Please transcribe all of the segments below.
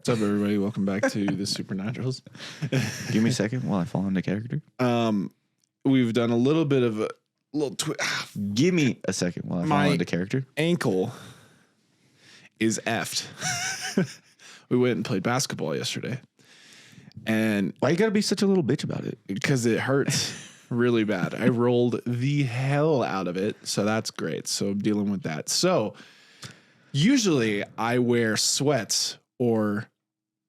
What's up, everybody? Welcome back to the Supernaturals. Give me a second while I fall into character. We've done a little bit of a little Give me a second while I fall into character. Ankle is effed. We went and played basketball yesterday. And why you gotta be such a little bitch about it? Because it hurts really bad. I rolled the hell out of it. So that's great. So I'm dealing with that. So usually I wear sweats or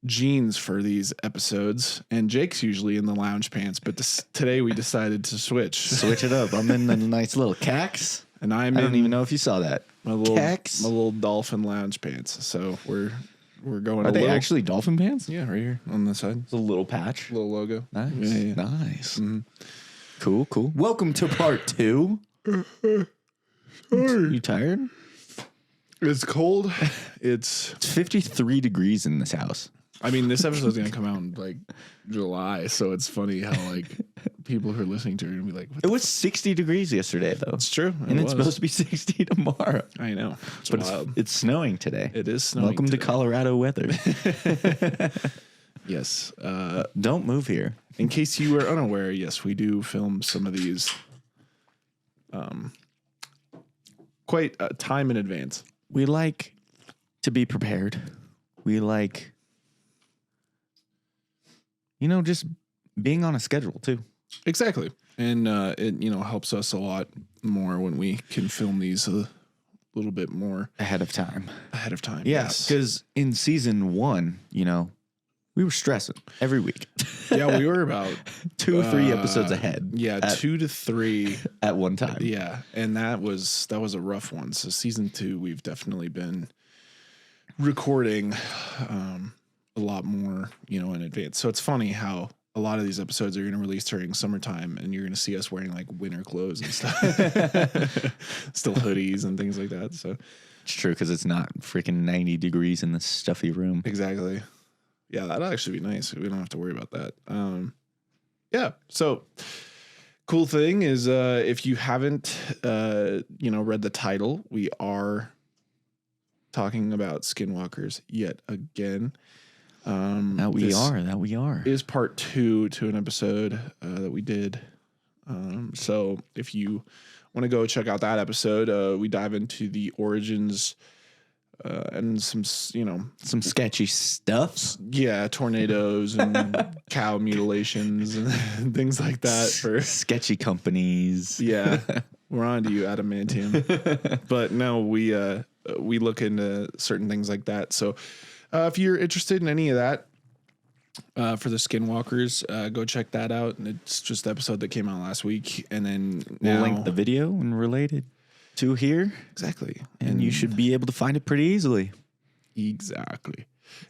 jeans for these episodes, and Jake's usually in the lounge pants, but today we decided to switch it up. I'm in the nice little khakis, and I don't even know if you saw that. My little dolphin lounge pants. So we're going. Are they actually dolphin pants? Yeah, right here on the side. It's a little patch, little logo. Nice, yeah. Nice. Mm-hmm. Cool. Welcome to part 2. You tired? It's cold. It's 53 degrees in this house. I mean, this episode's gonna come out in like July, so it's funny how like people who are listening to it are gonna be like, it was 60 degrees yesterday, though. It's true, it's supposed to be 60 tomorrow. I know, but it's snowing today. It is snowing. Welcome to Colorado weather. Yes. Don't move here. In case you were unaware, yes, we do film some of these quite time in advance. We like to be prepared. We like, just being on a schedule too. Exactly. And it, helps us a lot more when we can film these a little bit more ahead of time. Yeah. Because in season 1, we were stressing every week. Yeah, we were about 2 or 3 episodes ahead. Yeah, 2 to 3 at one time. Yeah, and that was a rough one. So season 2, we've definitely been recording a lot more, in advance. So it's funny how a lot of these episodes are going to release during summertime, and you're going to see us wearing like winter clothes and stuff, still hoodies and things like that. So it's true because it's not freaking 90 degrees in this stuffy room. Exactly. Yeah, that'd actually be nice. We don't have to worry about that. Yeah. So cool thing is, if you haven't, read the title, we are talking about Skinwalkers yet again. That we are. Is part 2 to an episode that we did. So if you want to go check out that episode, we dive into the origins. And some sketchy stuff. Yeah, tornadoes and cow mutilations and things like that for sketchy companies. Yeah, we're on to you, adamantium. But no, we look into certain things like that. So if you're interested in any of that for the Skinwalkers, go check that out. And it's just the episode that came out last week. And then we'll link the video and related to here. Exactly. And you should be able to find it pretty easily. Exactly.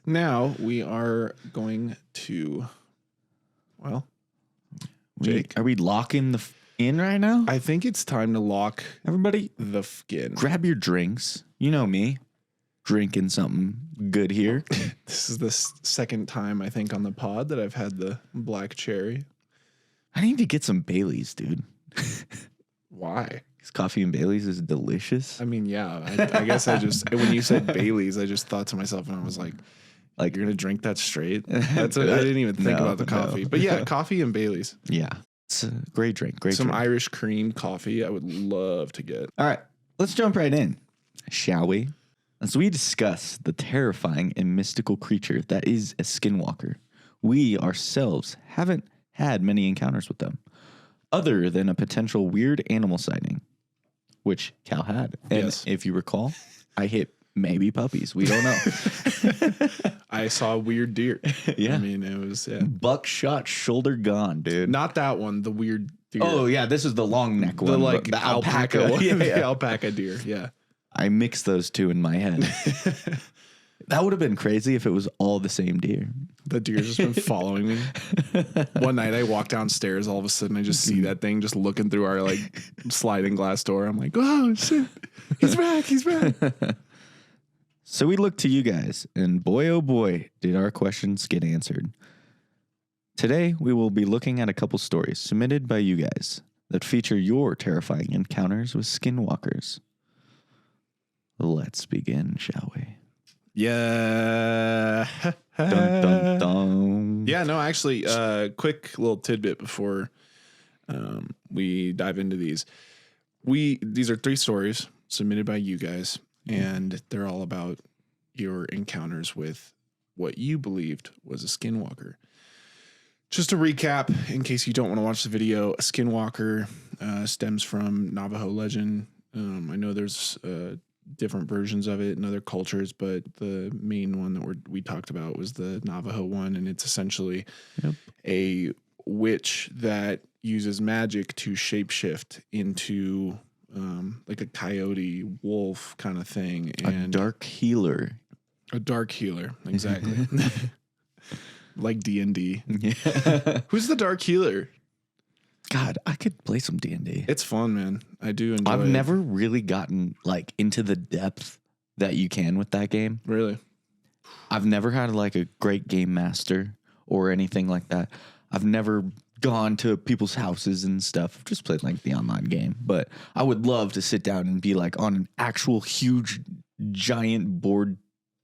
Now we are going to, Jake. Are we locking in right now? I think it's time to lock everybody the in. Grab your drinks. You know me. Drinking something good here. This is the second time I think on the pod that I've had the black cherry. I need to get some Baileys, dude. Why? Coffee and Baileys is delicious. I mean, yeah. I guess when you said Baileys, I just thought to myself, and I was like, you're gonna drink that straight? I didn't even think about the coffee. But yeah, coffee and Baileys. Yeah, it's a great drink. Some Irish cream coffee. I would love to get. All right, let's jump right in, shall we? As we discuss the terrifying and mystical creature that is a Skinwalker, we ourselves haven't had many encounters with them, other than a potential weird animal sighting, which Cal had. And yes. If you recall, I hit maybe puppies. We don't know. I saw a weird deer. Yeah. I mean, it was buckshot, shoulder gone, dude. Not that one, the weird deer. Oh, yeah, this is the long neck one. The alpaca one. Yeah. The alpaca deer, yeah. I mixed those two in my head. That would have been crazy if it was all the same deer. The deer's just been following me. One night I walk downstairs, all of a sudden I just see that thing just looking through our sliding glass door. I'm like, oh shit, he's back. So we looked to you guys, and boy, oh boy, did our questions get answered. Today we will be looking at a couple stories submitted by you guys that feature your terrifying encounters with Skinwalkers. Let's begin, shall we? Yeah. Dun, dun, dun. Yeah, no, actually, quick little tidbit before we dive into these. These are 3 stories submitted by you guys, and they're all about your encounters with what you believed was a skinwalker. Just to recap, in case you don't want to watch the video, a skinwalker stems from Navajo legend. I know there's different versions of it in other cultures, but the main one that we talked about was the Navajo one, and it's essentially a witch that uses magic to shapeshift into like a coyote wolf kind of thing, and A dark healer. A dark healer, exactly. Like D&D. Yeah. Who's the dark healer? God, I could play some D&D. It's fun, man. I do enjoy it. I've never really gotten like into the depth that you can with that game. Really? I've never had like a great game master or anything like that. I've never gone to people's houses and stuff. I've just played like the online game. But I would love to sit down and be like on an actual huge giant board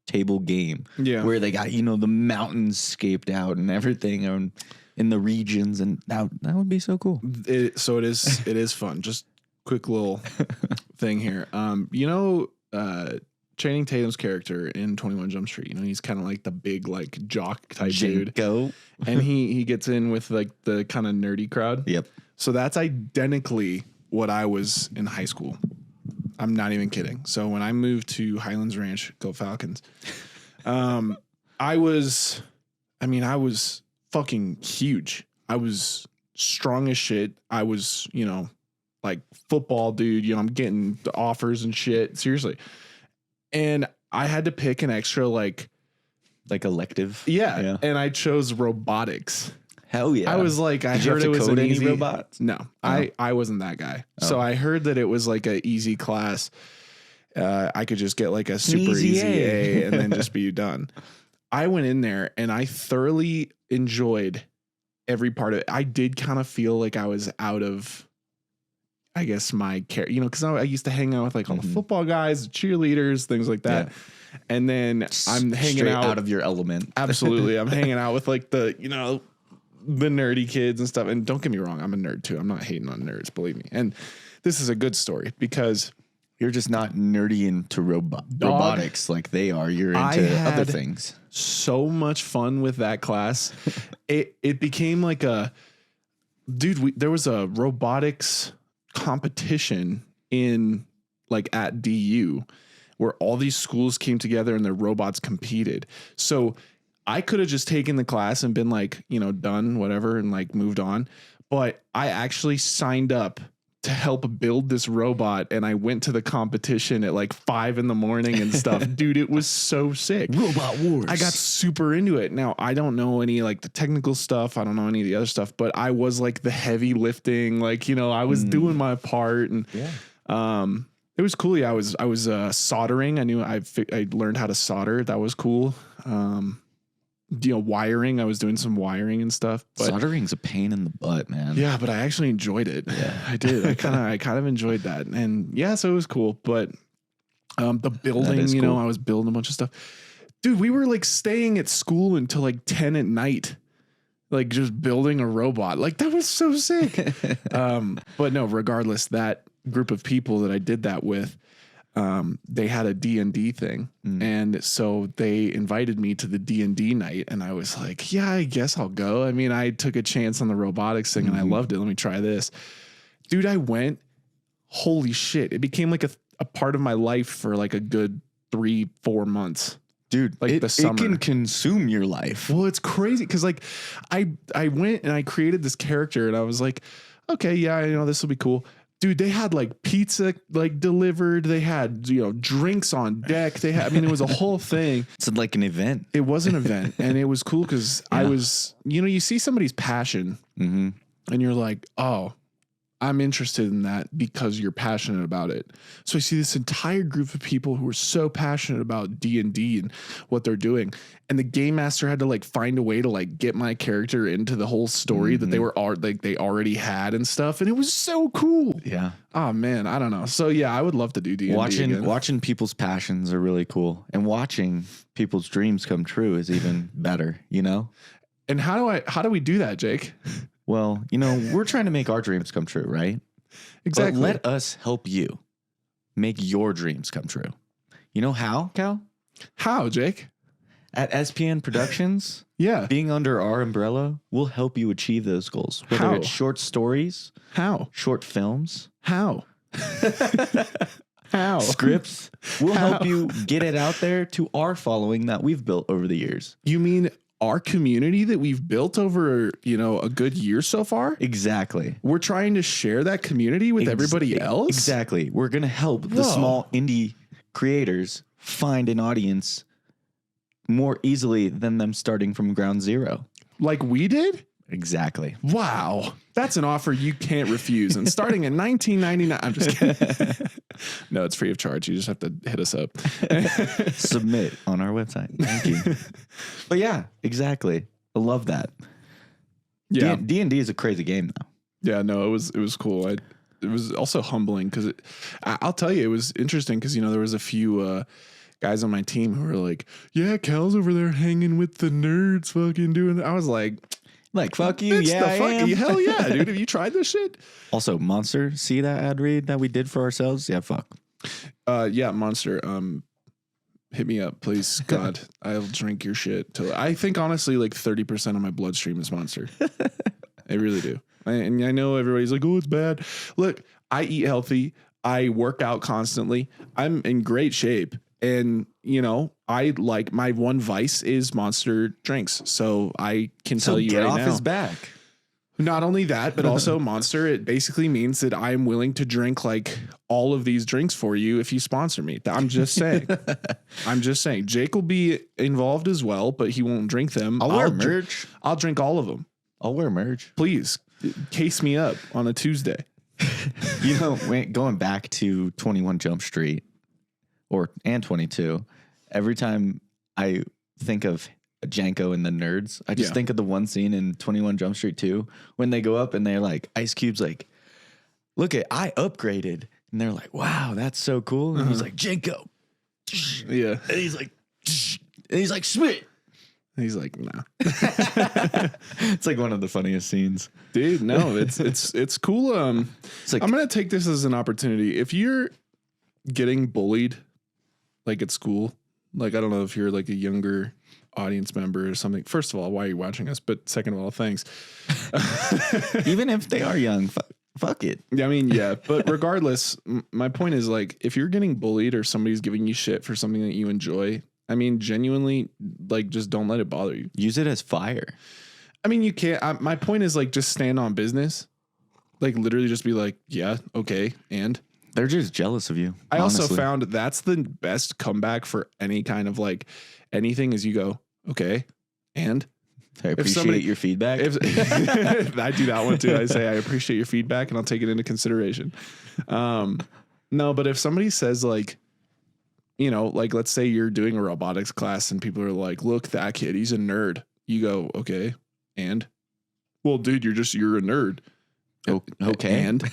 table game. Yeah. Where they got, you know, the mountains scaped out and everything in the regions, and that would be so cool. It is fun. Just quick little thing here. You know, Channing Tatum's character in 21 Jump Street, you know, he's kind of like the big like jock type dude. And he gets in with like the kind of nerdy crowd. Yep. So that's identically what I was in high school. I'm not even kidding. So when I moved to Highlands Ranch, go Falcons, I was fucking huge. I was strong as shit. I was, you know, like football dude, you know, I'm getting the offers and shit. Seriously. And I had to pick an extra like elective. Yeah. And I chose robotics. Hell yeah. I was like, I Did you heard have it to was code an any easy robots? No, I wasn't that guy. So I heard that it was like a easy class. I could just get like a super easy A and then just be done. I went in there and I thoroughly enjoyed every part of it. I did kind of feel like I was out of, I guess, my care, you know, because I used to hang out with like all the football guys, cheerleaders, things like that. Yeah. And then I'm hanging straight out of your element. Absolutely. I'm hanging out with like the, you know, the nerdy kids and stuff. And don't get me wrong, I'm a nerd too. I'm not hating on nerds, believe me. And this is a good story because you're just not nerdy into robotics like they are. You're into other things. So much fun with that class. It became like there was a robotics competition in like at DU where all these schools came together and their robots competed. So I could have just taken the class and been like, you know, done, whatever, and like moved on. But I actually signed up to help build this robot, and I went to the competition at like 5 a.m. and stuff. Dude, it was so sick. Robot Wars. I got super into it. Now, I don't know any like the technical stuff. I don't know any of the other stuff, but I was like the heavy lifting, like, you know, I was doing my part, and it was cool. Yeah, I was soldering. I learned how to solder. That was cool. You know, wiring. I was doing some wiring and stuff. But soldering's a pain in the butt, man. Yeah, but I actually enjoyed it. Yeah, I did. I kind of enjoyed that. And yeah, so it was cool. But the building, you know, I was building a bunch of stuff. Dude, we were like staying at school until like 10 at night, like just building a robot. Like that was so sick. But no, regardless, that group of people that I did that with, they had a D&D thing. And so they invited me to the D&D night, and I was like, yeah, I guess I'll go. I mean, I took a chance on the robotics thing and I loved it. Let me try this. Dude, I went, holy shit. It became like a part of my life for like a good 3-4 months. Dude, like the summer. It can consume your life. Well, it's crazy because like I went and I created this character and I was like, okay, yeah, you know, this will be cool. Dude, they had like pizza like delivered. They had, you know, drinks on deck. They had, I mean, it was a whole thing. It's like an event. It was an event, and it was cool because I was, you know, you see somebody's passion, and you're like, oh, I'm interested in that because you're passionate about it. So I see this entire group of people who are so passionate about D&D and what they're doing. And the game master had to like find a way to like get my character into the whole story that they were they already had and stuff. And it was so cool. Yeah. Oh man, I don't know. So yeah, I would love to do D&D again. Watching people's passions are really cool. And watching people's dreams come true is even better, you know? And how do we do that, Jake? Well, you know, we're trying to make our dreams come true, right? Exactly. But let us help you make your dreams come true. You know how, Cal? How, Jake? At SPN Productions, Yeah. being under our umbrella will help you achieve those goals. Whether How? it's short stories, How? short films, How? How? scripts, we'll help you get it out there to our following that we've built over the years. You mean our community that we've built over, you know, a good year so far? Exactly. We're trying to share that community with everybody else? Exactly. We're going to help the small indie creators find an audience more easily than them starting from ground zero. Like we did? Exactly. Wow. That's an offer you can't refuse. And starting in 1999, I'm just kidding. No, it's free of charge. You just have to hit us up. Submit on our website. Thank you. But yeah, exactly. I love that. Yeah. D&D is a crazy game though. Yeah, no, it was cool. It was also humbling because I'll tell you, it was interesting because, you know, there was a few guys on my team who were like, yeah, Cal's over there hanging with the nerds fucking doing it. I was like, fuck you. Yeah, I am. Hell yeah, dude. Have you tried this shit? Also, Monster, see that ad read that we did for ourselves? Yeah, fuck. Yeah, Monster. Hit me up, please. God, I'll drink your shit till I think honestly, like 30% of my bloodstream is Monster. I really do. And I know everybody's like, oh, it's bad. Look, I eat healthy. I work out constantly. I'm in great shape. And, you know, I like my one vice is Monster drinks. So I can tell you get right off now. his back. Not only that, but also Monster, it basically means that I'm willing to drink like all of these drinks for you if you sponsor me. I'm just saying. I'm just saying. Jake will be involved as well, but he won't drink them. I'll wear merch. I'll drink all of them. I'll wear merch. Please case me up on a Tuesday. You know, going back to 21 Jump Street and 22, every time I think of Janko and the nerds, I just think of the one scene in 21 Jump Street 2 when they go up and they're like, Ice Cube's like, look at, I upgraded. And they're like, wow, that's so cool. And he's like, Janko. Yeah. And he's like, Smith. And he's like, nah. It's like one of the funniest scenes. Dude, no, it's cool. It's like, I'm going to take this as an opportunity. If you're getting bullied, like at school, like, I don't know if you're like a younger audience member or something. First of all, why are you watching us? But second of all, thanks. even if they are young, fuck it. I mean, yeah, but regardless, my point is like, if you're getting bullied or somebody's giving you shit for something that you enjoy, I mean, genuinely, like, just don't let it bother you. Use it as fire. I mean, you can't. My point is like, just stand on business. Like, literally just be like, yeah, okay. And they're just jealous of you. I honestly. also found that's the best comeback for any kind of like anything is you go, okay. And I appreciate your feedback. I do that one too. I say, I appreciate your feedback and I'll take it into consideration. No, but if somebody says like, you know, like, let's say you're doing a robotics class and people are like, look, that kid, he's a nerd. You go, okay. And well, dude, you're a nerd. Okay. And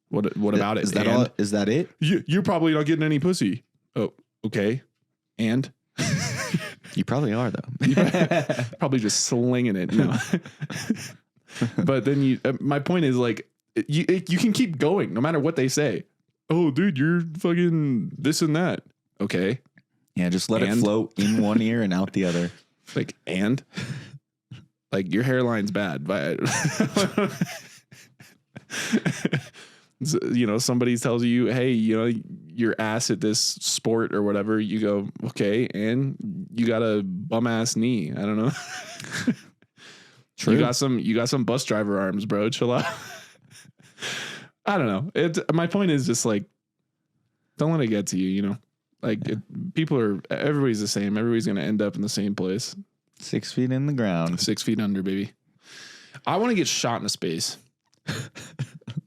what about it? Is that all? Is that it? You're probably not getting any pussy. Oh, okay. And you probably are though. Probably just slinging it. No. But then my point is like, you can keep going no matter what they say. Oh, dude, you're fucking this and that. Okay. Yeah, just let it flow in one ear and out the other. Like, and like your hairline's bad, but you know, somebody tells you, hey, you know, your ass at this sport or whatever, you go, okay, and you got a bum ass knee. I don't know. True. You got some bus driver arms, bro. Chill out. I don't know. My point is just like, don't let it get to you, you know? Like, everybody's the same. Everybody's going to end up in the same place. 6 feet in the ground. 6 feet under, baby. I want to get shot into space.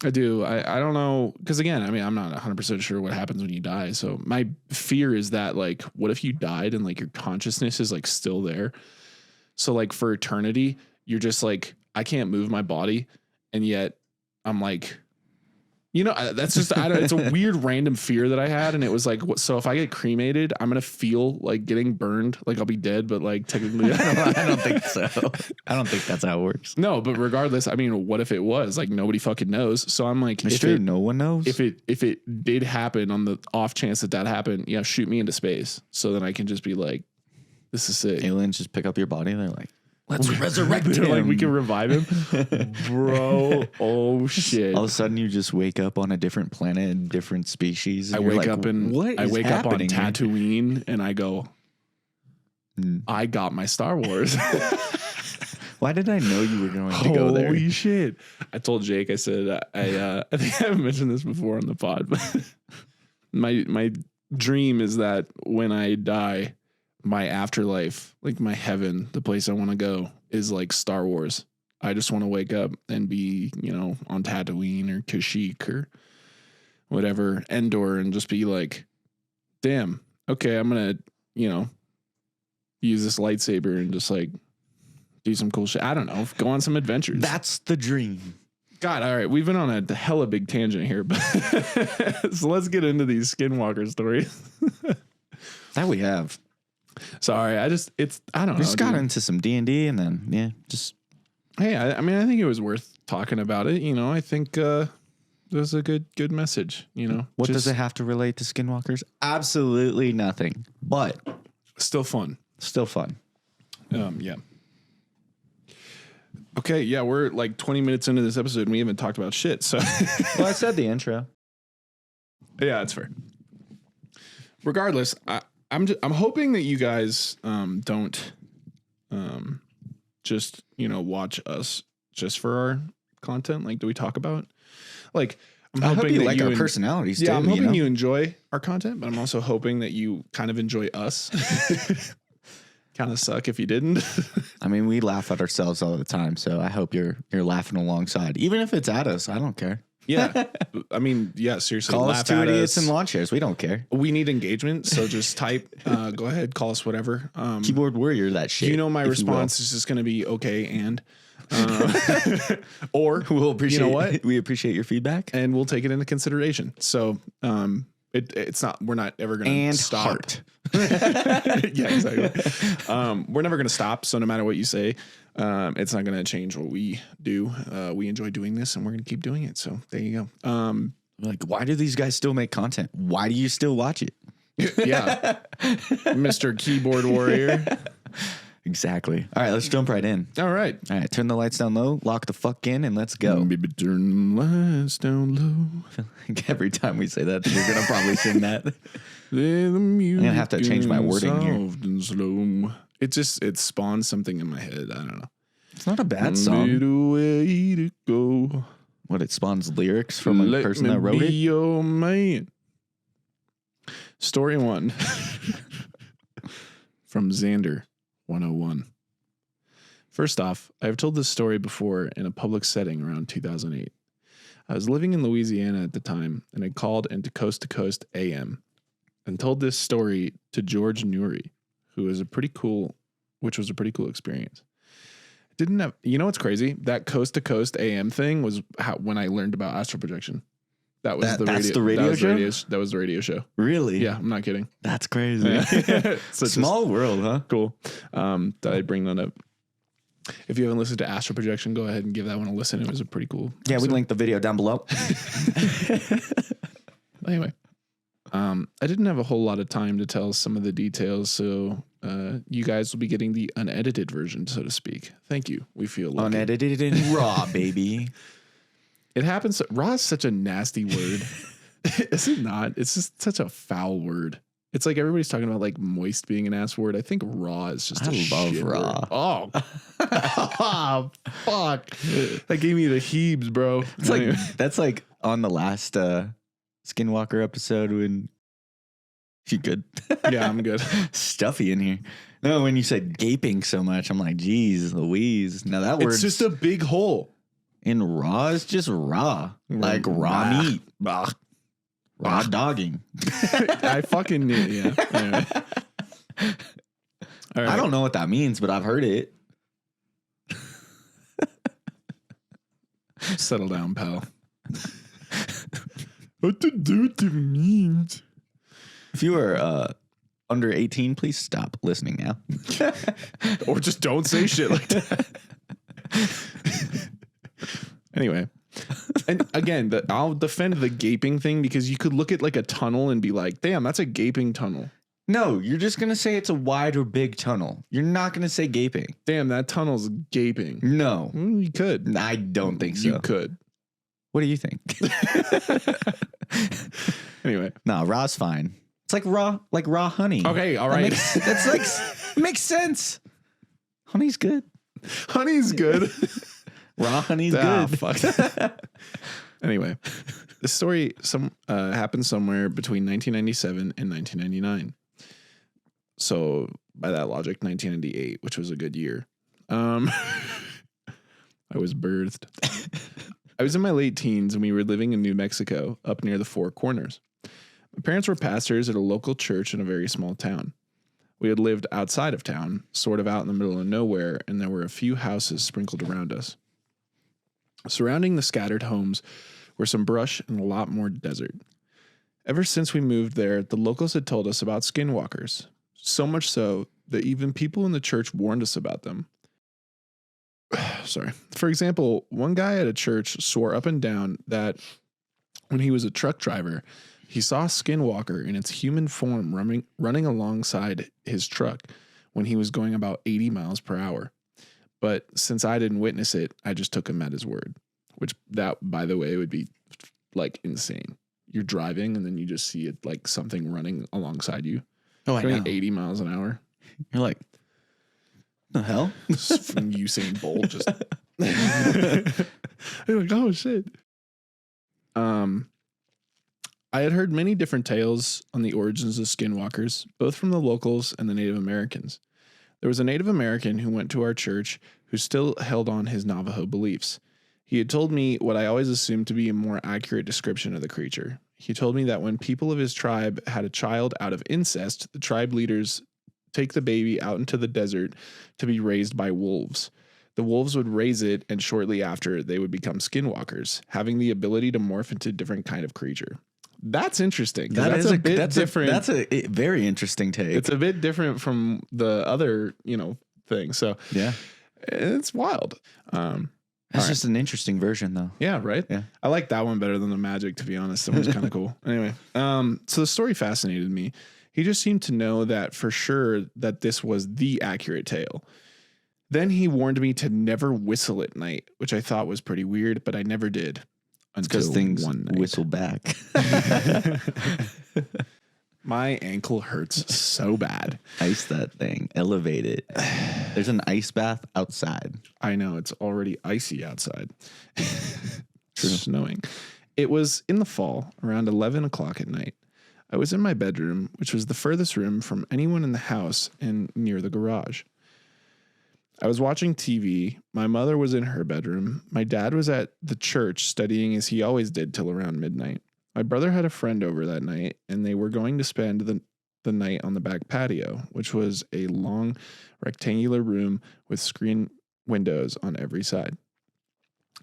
I do. I don't know. Because again, I mean, I'm not 100% sure what happens when you die. So my fear is that like, what if you died and like your consciousness is like still there? So like for eternity, you're just like, I can't move my body. And yet I'm like, that's just, I don't, it's a weird random fear that I had. And it was like, so if I get cremated, I'm going to feel like getting burned. Like I'll be dead, but like technically, I don't think so. I don't think that's how it works. No, but regardless, I mean, what if it was like, nobody fucking knows. So I'm like, no one knows. If it did happen on the off chance that happened, shoot me into space. So then I can just be like, this is sick. Aliens just pick up your body. And they're like, let's resurrect him. Like we can revive him, bro. Oh shit! All of a sudden, you just wake up on a different planet, and different species. And I wake up on Tatooine, and I go, I got my Star Wars. Why did I know you were going to go there? Holy shit! I told Jake. I said, I think I've mentioned this before on the pod, but my dream is that when I die, my afterlife, like my heaven, the place I want to go is like Star Wars. I just want to wake up and be, on Tatooine or Kashyyyk or whatever, Endor, and just be like, damn, okay, I'm going to, use this lightsaber and just like do some cool shit. I don't know. Go on some adventures. That's the dream. God, all right. We've been on a hella big tangent here, but so let's get into these Skinwalker stories. That we have. Sorry, I don't know. We just got into some D&D and then, Hey, I mean, I think it was worth talking about it. I think it was a good message, What does it have to relate to Skinwalkers? Absolutely nothing, but still fun. Still fun. Yeah. Okay, yeah, we're like 20 minutes into this episode and we haven't talked about shit, so. Well, I said the intro. Yeah, that's fair. Regardless, I'm hoping that you guys don't just watch us just for our content. Like, do we talk about like? I'm hoping hope you that like our personalities. Yeah, too, I'm hoping you enjoy our content, but I'm also hoping that you kind of enjoy us. Kind of suck if you didn't. I mean, we laugh at ourselves all the time, so I hope you're laughing alongside, even if it's at us. I don't care. Yeah, I mean, yeah, seriously. Call us two idiots in lawn chairs. We don't care. We need engagement, so just type. Go ahead, call us whatever. Keyboard warrior, that shit. My response is just going to be okay, and or we'll appreciate. You know what? We appreciate your feedback, and we'll take it into consideration. So, it's not. We're not ever going to stop. Heart. Yeah, exactly. We're never going to stop. So no matter what you say, it's not going to change what we do. We enjoy doing this and we're going to keep doing it. So there you go. Like, why do these guys still make content? Why do you still watch it? Yeah. Mr. Keyboard Warrior. Exactly. All right, let's jump right in. All right. Turn the lights down low, lock the fuck in, and let's go. Baby, turn the lights down low. Every time we say that, you're going to probably sing that. I'm going to have to change my wording here. And slow. It spawns something in my head. I don't know. It's not a bad song. Way to go. What, it spawns lyrics from a person that wrote it? Your man. Story 1 from Xander 101. First off, I have told this story before in a public setting around 2008. I was living in Louisiana at the time and had called into Coast to Coast AM and told this story to George Newry, which was a pretty cool experience. Didn't have, what's crazy? That Coast to Coast AM thing was when I learned about astral projection. That was the radio show? That was the radio show. Really? Yeah, I'm not kidding. That's crazy. Yeah. Small world, huh? Cool. That I bring that up. If you haven't listened to Astral Projection, go ahead and give that one a listen. It was a pretty cool episode. Yeah, we linked the video down below. Anyway, I didn't have a whole lot of time to tell some of the details, so you guys will be getting the unedited version, so to speak. Thank you. We feel lucky. Unedited and raw, baby. It happens. Raw is such a nasty word. Is it not? It's just such a foul word. It's like everybody's talking about like moist being an ass word. I think raw is just a love shit raw. Word. Oh. Oh, fuck. That gave me the heebs, bro. It's like that's like on the last Skinwalker episode when you good. Yeah, I'm good. Stuffy in here. No, when you said gaping so much, I'm like, geez, Louise. Now that word. It's just a big hole. And raw is just raw. Like raw meat. Bah. Raw dogging. I fucking knew. Yeah. Anyway. All right. I don't know what that means, but I've heard it. Settle down, pal. What to do to means? If you are under 18, please stop listening now. Or just don't say shit like that. Anyway. And again, I'll defend the gaping thing because you could look at like a tunnel and be like, damn, that's a gaping tunnel. No, you're just going to say it's a wide or big tunnel. You're not going to say gaping. Damn, that tunnel's gaping. No. You could. I don't think so. You could. What do you think? Anyway. No, raw's fine. It's like raw honey. Okay, all right. That's like, makes sense. Honey's good. Honey's good. Raw honey's good. Fuck. Anyway, this story happened somewhere between 1997 and 1999. So by that logic, 1998, which was a good year. I was birthed. I was in my late teens and we were living in New Mexico up near the Four Corners. My parents were pastors at a local church in a very small town. We had lived outside of town, sort of out in the middle of nowhere, and there were a few houses sprinkled around us. Surrounding the scattered homes were some brush and a lot more desert. Ever since we moved there, the locals had told us about Skinwalkers, so much so that even people in the church warned us about them. Sorry. For example, one guy at a church swore up and down that when he was a truck driver, he saw a Skinwalker in its human form running alongside his truck when he was going about 80 miles per hour. But since I didn't witness it, I just took him at his word, which that, by the way, would be like insane. You're driving and then you just see it like something running alongside you. Oh, I know. 80 miles an hour. You're like, the hell? From Usain Bolt just. You're like, oh shit. I had heard many different tales on the origins of Skinwalkers, both from the locals and the Native Americans. There was a Native American who went to our church who still held on his Navajo beliefs. He had told me what I always assumed to be a more accurate description of the creature. He told me that when people of his tribe had a child out of incest, the tribe leaders take the baby out into the desert to be raised by wolves. The wolves would raise it, and shortly after, they would become Skinwalkers, having the ability to morph into a different kind of creature. That's interesting. That's a bit different. That's a very interesting take. It's a bit different from the other, thing. So yeah, it's wild. That's just an interesting version, though. Yeah, right. Yeah, I like that one better than the magic. To be honest, that one's kind of cool. Anyway, so the story fascinated me. He just seemed to know that for sure that this was the accurate tale. Then he warned me to never whistle at night, which I thought was pretty weird, but I never did. Because things whistle back. My ankle hurts so bad. Ice that thing. Elevate it. There's an ice bath outside. I know. It's already icy outside. True. Snowing. It was in the fall, around 11 o'clock at night. I was in my bedroom, which was the furthest room from anyone in the house and near the garage. I was watching TV. My mother was in her bedroom. My dad was at the church studying as he always did till around midnight. My brother had a friend over that night, and they were going to spend the night on the back patio, which was a long rectangular room with screen windows on every side.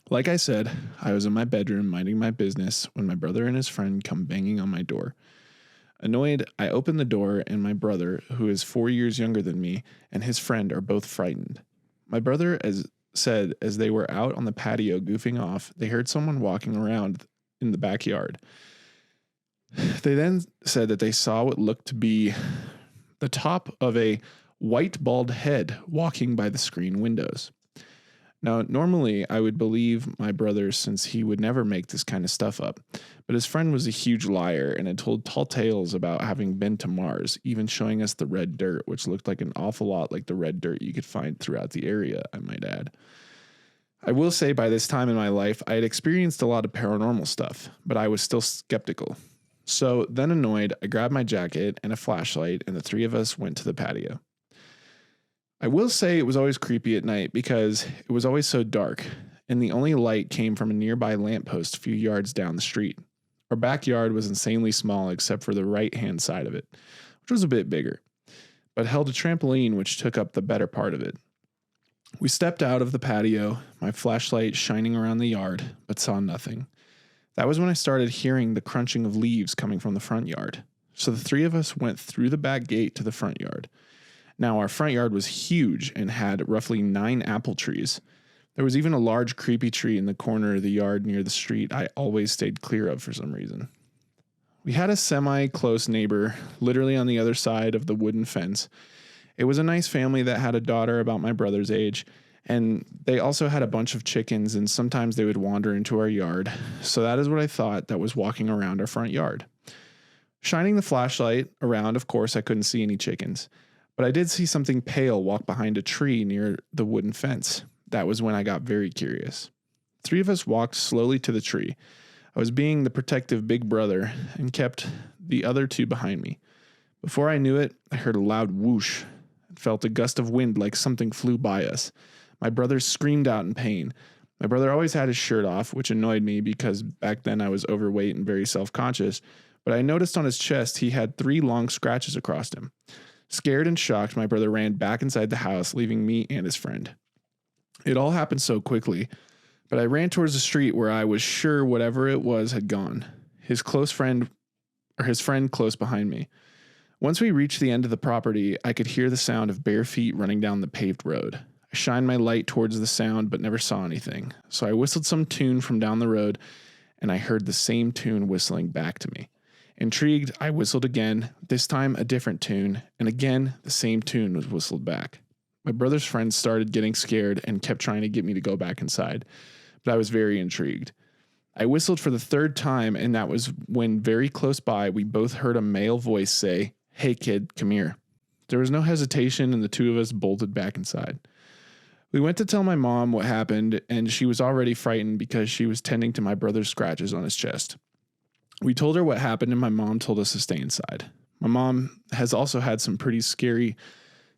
Like I said, I was in my bedroom minding my business when my brother and his friend come banging on my door. Annoyed, I open the door, and my brother, who is 4 years younger than me, and his friend are both frightened. My brother said as they were out on the patio goofing off, they heard someone walking around in the backyard. They then said that they saw what looked to be the top of a white bald head walking by the screen windows. Now, normally I would believe my brother since he would never make this kind of stuff up, but his friend was a huge liar and had told tall tales about having been to Mars, even showing us the red dirt, which looked like an awful lot like the red dirt you could find throughout the area, I might add. I will say by this time in my life, I had experienced a lot of paranormal stuff, but I was still skeptical. So then annoyed, I grabbed my jacket and a flashlight, and the three of us went to the patio. I will say it was always creepy at night because it was always so dark. and the only light came from a nearby lamppost a few yards down the street. Our backyard was insanely small except for the right-hand side of it, which was a bit bigger, but held a trampoline which took up the better part of it. We stepped out of the patio, my flashlight shining around the yard, but saw nothing. That was when I started hearing the crunching of leaves coming from the front yard. So the three of us went through the back gate to the front yard. Now, our front yard was huge and had roughly 9 apple trees. There was even a large creepy tree in the corner of the yard near the street I always stayed clear of for some reason. We had a semi-close neighbor, literally on the other side of the wooden fence. It was a nice family that had a daughter about my brother's age, and they also had a bunch of chickens, and sometimes they would wander into our yard. So that is what I thought that was walking around our front yard. Shining the flashlight around, of course, I couldn't see any chickens. But I did see something pale walk behind a tree near the wooden fence. That was when I got very curious. 3 of us walked slowly to the tree. I was being the protective big brother and kept the other 2 behind me. Before I knew it, I heard a loud whoosh and felt a gust of wind like something flew by us. My brother screamed out in pain. My brother always had his shirt off, which annoyed me because back then I was overweight and very self-conscious, but I noticed on his chest he had 3 long scratches across him. Scared and shocked, my brother ran back inside the house, leaving me and his friend. It all happened so quickly, but I ran towards the street where I was sure whatever it was had gone. His friend close behind me. Once we reached the end of the property, I could hear the sound of bare feet running down the paved road. I shined my light towards the sound, but never saw anything. So I whistled some tune from down the road, and I heard the same tune whistling back to me. Intrigued, I whistled again, this time a different tune, and again the same tune was whistled back. My brother's friends started getting scared and kept trying to get me to go back inside, but I was very intrigued. I whistled for the 3rd time, and that was when very close by we both heard a male voice say, "Hey kid, come here." There was no hesitation, and the 2 of us bolted back inside. We went to tell my mom what happened, and she was already frightened because she was tending to my brother's scratches on his chest. We told her what happened, and my mom told us to stay inside. My mom has also had some pretty scary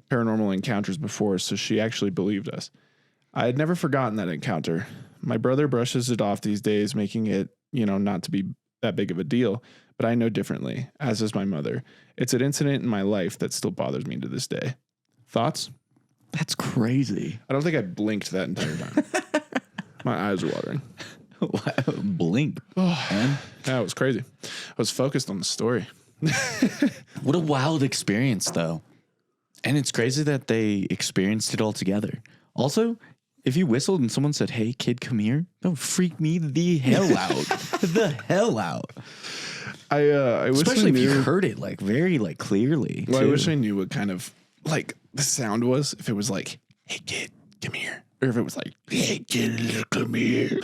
paranormal encounters before, so she actually believed us. I had never forgotten that encounter. My brother brushes it off these days, making it, not to be that big of a deal, but I know differently, as does my mother. It's an incident in my life that still bothers me to this day. Thoughts? That's crazy. I don't think I blinked that entire time. My eyes are watering. Blink. Man. That was crazy. I was focused on the story. What a wild experience, though. And it's crazy that they experienced it all together. Also, if you whistled and someone said, "Hey, kid, come here," that would freak me the hell out. The hell out. I wish Especially I knew, if you heard it very clearly. Well, too. I wish I knew what kind of the sound was. If it was like, "Hey, kid, come here," or if it was like, "Hey, kid, come here,"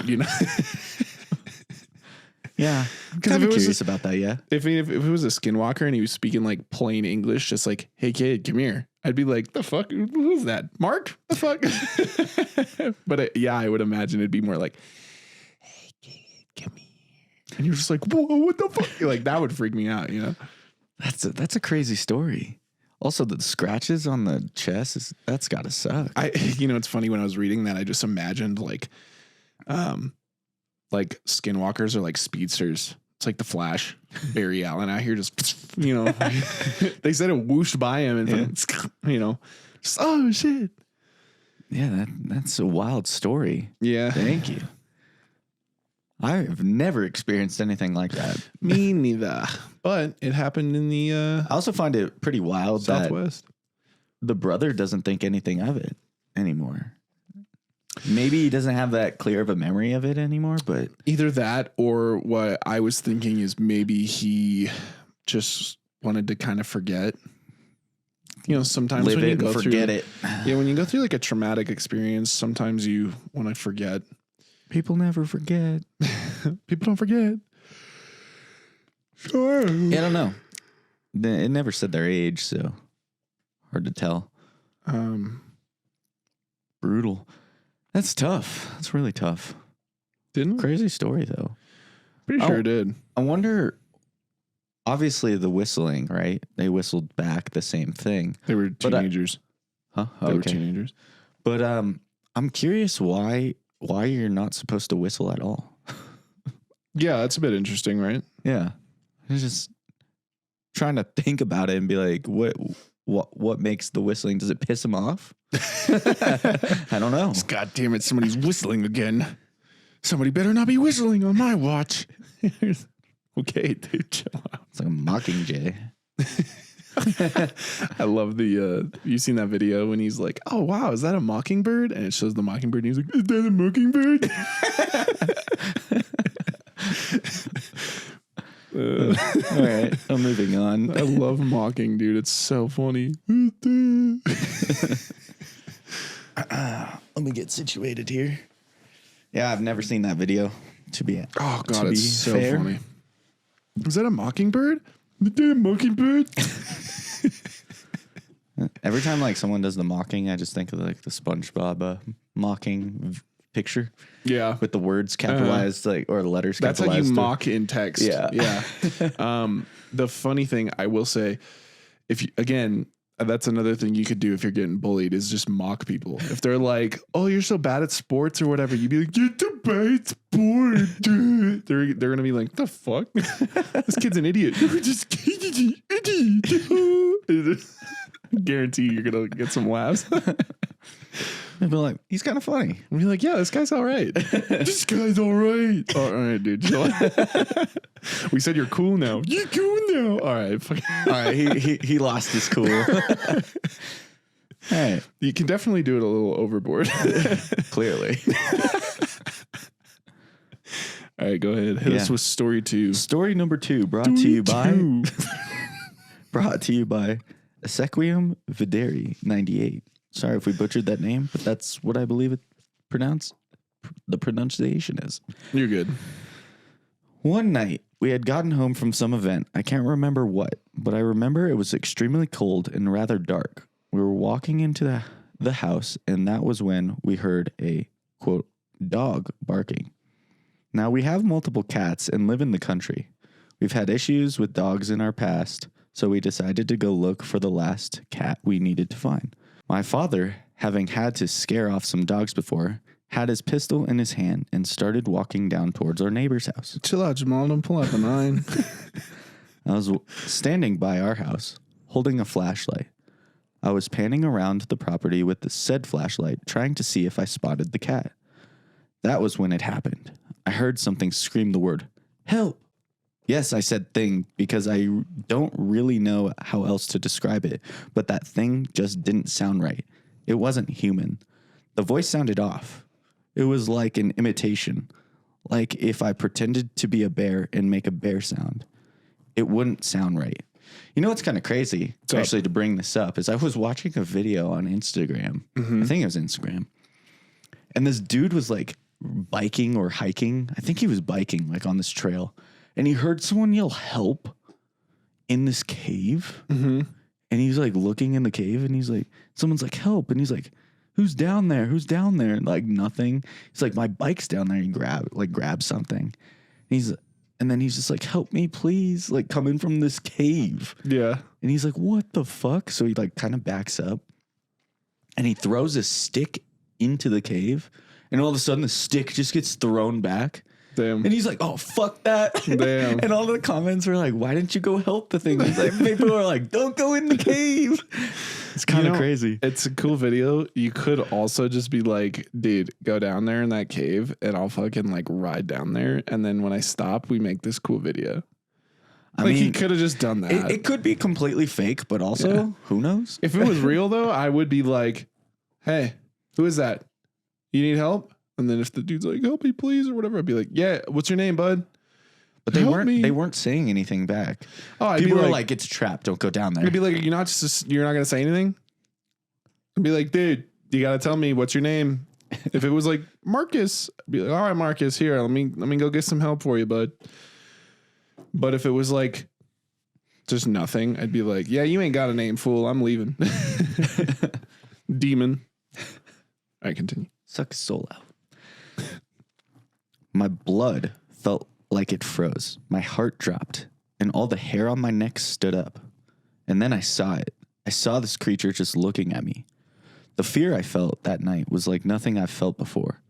Yeah, I'm kind of curious about that. Yeah, if it was a Skinwalker and he was speaking like plain English, just like, "Hey kid, come here," I'd be like, "The fuck? Who's that? Mark? The fuck?" But I would imagine it'd be more like, "Hey kid, come here," and you're just like, "Whoa, what the fuck?" That would freak me out. That's a crazy story. Also, the scratches on the chest that's gotta suck. It's funny, when I was reading that, I just imagined like Skinwalkers are like speedsters. It's like the Flash, Barry Allen out here just, they said it whooshed by him and, just, oh shit. Yeah, that's a wild story. Yeah. Thank you. I've never experienced anything like that. Me neither. But it happened in the I also find it pretty wild Southwest. That the brother doesn't think anything of it anymore. Maybe he doesn't have that clear of a memory of it anymore, but either that, or what I was thinking is maybe he just wanted to kind of forget. Sometimes live when it you go and forget it. Yeah, when you go through like a traumatic experience, sometimes you want to forget. People never forget. People don't forget. Sure. Yeah, I don't know. It never said their age, so hard to tell. Brutal. That's tough. That's really tough. Didn't Crazy story, though. Pretty sure it did. I wonder, obviously the whistling, right? They whistled back the same thing. They were teenagers. Huh? They were teenagers. But I'm curious why why you're not supposed to whistle at all. Yeah, that's a bit interesting, right? Yeah. I was just trying to think about it and be like, what makes the whistling? Does it piss him off? I don't know. God damn it, somebody's whistling again. Somebody better not be whistling on my watch. Okay, dude, chill out. It's like a mockingjay. I love the you seen that video when he's like, oh wow, is that a mockingbird? And it shows the mockingbird and he's like, is that a mockingbird? All right, I'm moving on. I love mocking, dude. It's so funny. Let me get situated here. Yeah, I've never seen that video. Oh god, it's so funny. Is that a mockingbird? Is that a mockingbird? Every time like someone does the mocking, I just think of like the SpongeBob mocking picture. Yeah, with the words capitalized, like, or the letters that's capitalized. That's how you mock in text. Yeah. Yeah. The funny thing I will say, if you, again, that's another thing you could do if you're getting bullied is just mock people. If they're like, "Oh, you're so bad at sports" or whatever, you'd be like, "You're too bad at sports." They're gonna be like, "The fuck? This kid's an idiot." Just idiot. Guarantee you're gonna get some laughs. I'd be like, he's kind of funny. I'd be like, yeah, this guy's all right. This guy's all right. All right, dude. We said you're cool now. You're cool now. All right. All right. He lost his cool. All right. You can definitely do it a little overboard. Clearly. All right, go ahead. Hit us with story 2. Story number 2 brought to you by Esequium Videri 98. Sorry if we butchered that name, but that's what I believe the pronunciation is. You're good. One night, we had gotten home from some event. I can't remember what, but I remember it was extremely cold and rather dark. We were walking into the house, and that was when we heard a, quote, dog barking. Now, we have multiple cats and live in the country. We've had issues with dogs in our past, so we decided to go look for the last cat we needed to find. My father, having had to scare off some dogs before, had his pistol in his hand and started walking down towards our neighbor's house. Chill out, Jamal. Don't pull out the 9. I was standing by our house, holding a flashlight. I was panning around the property with the said flashlight, trying to see if I spotted the cat. That was when it happened. I heard something scream the word, "Help!" Yes, I said thing because I don't really know how else to describe it, but that thing just didn't sound right. It wasn't human. The voice sounded off. It was like an imitation, like if I pretended to be a bear and make a bear sound. It wouldn't sound right. You know what's kind of crazy, actually, to bring this up, is I was watching a video on Instagram. Mm-hmm. I think it was Instagram. And this dude was like biking or hiking. I think he was biking like on this trail. And he heard someone yell help in this cave. Mm-hmm. And he's like looking in the cave and he's like, someone's like, help. And he's like, who's down there? Who's down there? And like nothing. He's like, my bike's down there. And grab something. And then he's just like, help me, please. Like coming from this cave. Yeah. And he's like, what the fuck? So he like kind of backs up and he throws a stick into the cave. And all of a sudden the stick just gets thrown back. Damn. And he's like, oh, fuck that. Damn. And all the comments were like, why didn't you go help the thing? It's like, people are like, don't go in the cave. It's kind of crazy. It's a cool video. You could also just be like, dude, go down there in that cave and I'll fucking like ride down there. And then when I stop, we make this cool video. I mean, he could have just done that. It could be completely fake, but also, who knows? If it was real, though, I would be like, hey, who is that? You need help? And then if the dude's like, help me, please, or whatever, I'd be like, yeah, what's your name, bud? But they weren't saying anything back. Oh, people were like, it's a trap. Don't go down there. I'd be like, you're not going to say anything? I'd be like, dude, you got to tell me what's your name. If it was like Marcus, I'd be like, all right, Marcus, here, let me go get some help for you, bud. But if it was like just nothing, I'd be like, yeah, you ain't got a name, fool. I'm leaving. Demon. All right, continue. Suck his soul out. My blood felt like it froze. My heart dropped, and all the hair on my neck stood up. And then I saw it. I saw this creature just looking at me. The fear I felt that night was like nothing I've felt before.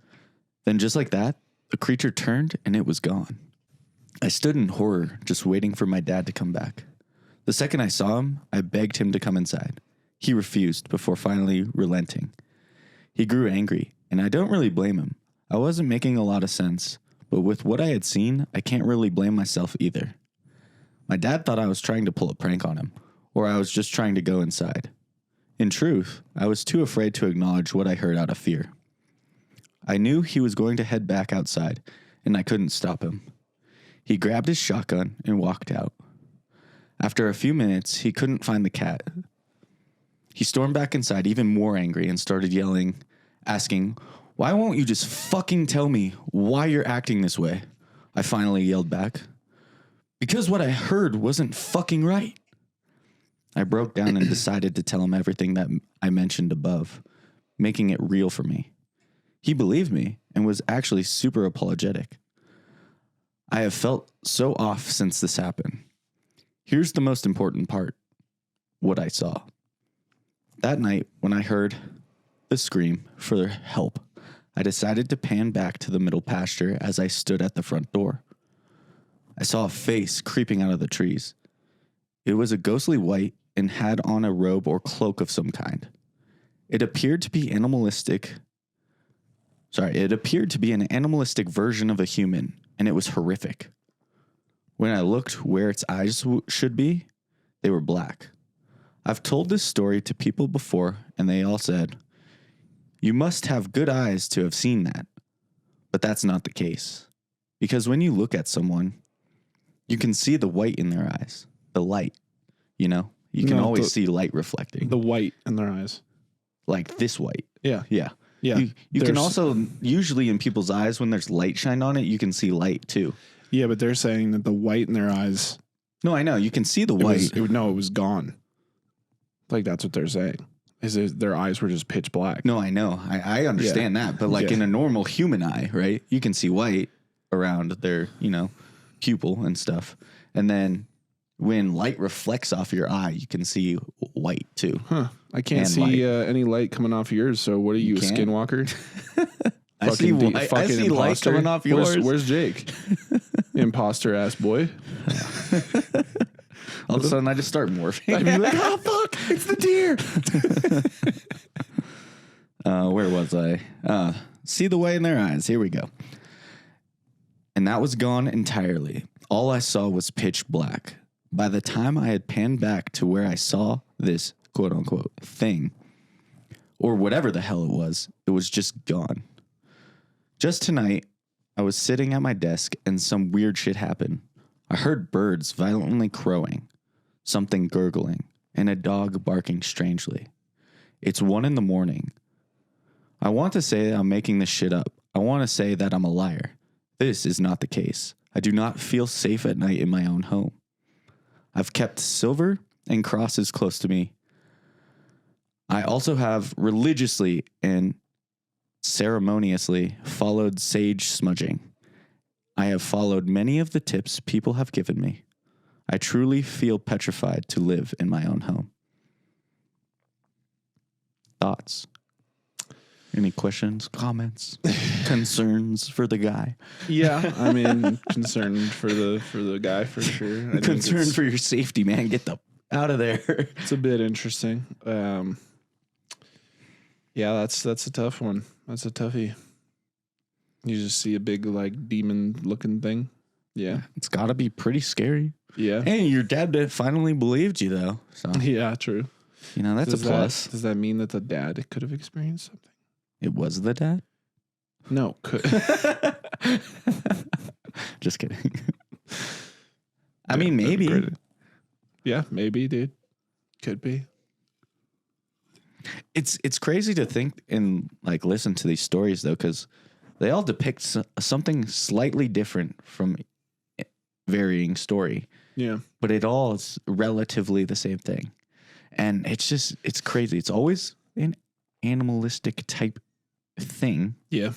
Then just like that, the creature turned and it was gone. I stood in horror, just waiting for my dad to come back. The second I saw him, I begged him to come inside. He refused before finally relenting. He grew angry, and I don't really blame him. I wasn't making a lot of sense, but with what I had seen, I can't really blame myself either. My dad thought I was trying to pull a prank on him, or I was just trying to go inside. In truth, I was too afraid to acknowledge what I heard out of fear. I knew he was going to head back outside, and I couldn't stop him. He grabbed his shotgun and walked out. After a few minutes, he couldn't find the cat. He stormed back inside even more angry and started yelling, asking, "Why won't you just fucking tell me why you're acting this way?" I finally yelled back. "Because what I heard wasn't fucking right." I broke down and decided to tell him everything that I mentioned above, making it real for me. He believed me and was actually super apologetic. I have felt so off since this happened. Here's the most important part: what I saw. That night, when I heard the scream for help, I decided to pan back to the middle pasture as I stood at the front door. I saw a face creeping out of the trees. It was a ghostly white and had on a robe or cloak of some kind. It appeared to be an animalistic version of a human, and it was horrific. When I looked where its eyes should be, they were black. I've told this story to people before, and they all said, "You must have good eyes to have seen that." But that's not the case. Because when you look at someone, you can see the white in their eyes, the light, you know? You can always see light reflecting. The white in their eyes. Like this white. Yeah. Yeah. Yeah. You can also, usually in people's eyes, when there's light shined on it, you can see light too. Yeah, but they're saying that the white in their eyes. No, I know. You can see the white. It was gone. Like, that's what they're saying. Their eyes were just pitch black. No, I know. I understand that. But like in a normal human eye, right? You can see white around their, pupil and stuff. And then when light reflects off your eye, you can see white too. Huh. I can't see any light coming off yours. So what are you, a skinwalker? I see light coming off yours. Where's Jake? Imposter ass boy. All of a sudden, I just start morphing. I'd be like, "Oh fuck, it's the deer." Where was I? See the white in their eyes. Here we go. And that was gone entirely. All I saw was pitch black. By the time I had panned back to where I saw this quote unquote thing, or whatever the hell it was just gone. Just tonight, I was sitting at my desk and some weird shit happened. I heard birds violently crowing, something gurgling, and a dog barking strangely. It's 1 a.m. I want to say that I'm making this shit up. I want to say that I'm a liar. This is not the case. I do not feel safe at night in my own home. I've kept silver and crosses close to me. I also have religiously and ceremoniously followed sage smudging. I have followed many of the tips people have given me. I truly feel petrified to live in my own home. Thoughts? Any questions, comments, concerns for the guy? Yeah, I mean, concerned for the guy for sure. Concerned for your safety, man. Get the out of there. It's a bit interesting. Yeah, that's a tough one. That's a toughie. You just see a big like demon looking thing. Yeah, it's got to be pretty scary. Yeah. Hey, your dad finally believed you though. So yeah, true. That's a plus. Does that mean that the dad could have experienced something? It was the dad? No, could. Just kidding. I mean, maybe. Yeah, maybe, dude. Could be. It's crazy to think and like listen to these stories though, because they all depict something slightly different from varying story. Yeah. But it all is relatively the same thing. And it's crazy. It's always an animalistic type thing. Yeah.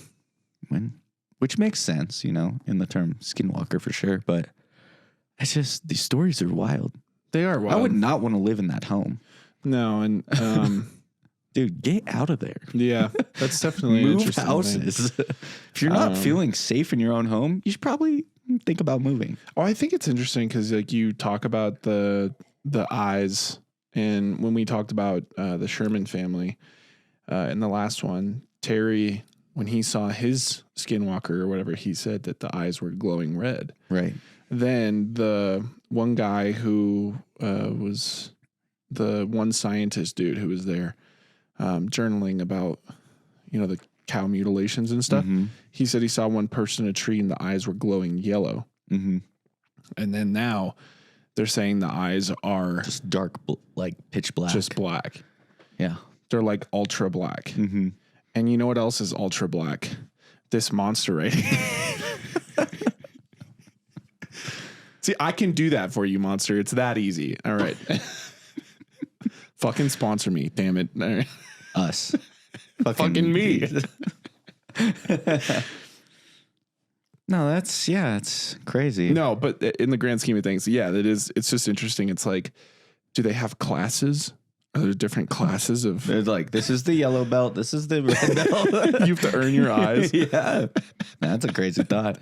Which makes sense, in the term Skinwalker for sure. But it's just, these stories are wild. They are wild. I would not want to live in that home. No. And, dude, get out of there. Yeah, that's definitely an Move interesting thing. houses. If you're not feeling safe in your own home, you should probably think about moving. Oh, I think it's interesting because like you talk about the eyes, and when we talked about the Sherman family in the last one, Terry, when he saw his Skinwalker or whatever, he said that the eyes were glowing red. Right. Then the one guy who was the one scientist dude who was there journaling about, the cow mutilations and stuff. Mm-hmm. He said he saw one person in a tree and the eyes were glowing yellow. Mm-hmm. And then now they're saying the eyes are Just dark, like pitch black. just black. Yeah. They're like ultra black. Mm-hmm. And you know what else is ultra black? This monster right here. See, I can do that for you, monster. It's that easy. All right. Fucking sponsor me, damn it. All right. Us. Fucking me. No, it's crazy. No, but in the grand scheme of things, yeah, it's just interesting. It's like, do they have classes? Are there different classes of? They're like, this is the yellow belt. This is the red belt. You have to earn your eyes. Yeah. That's a crazy thought.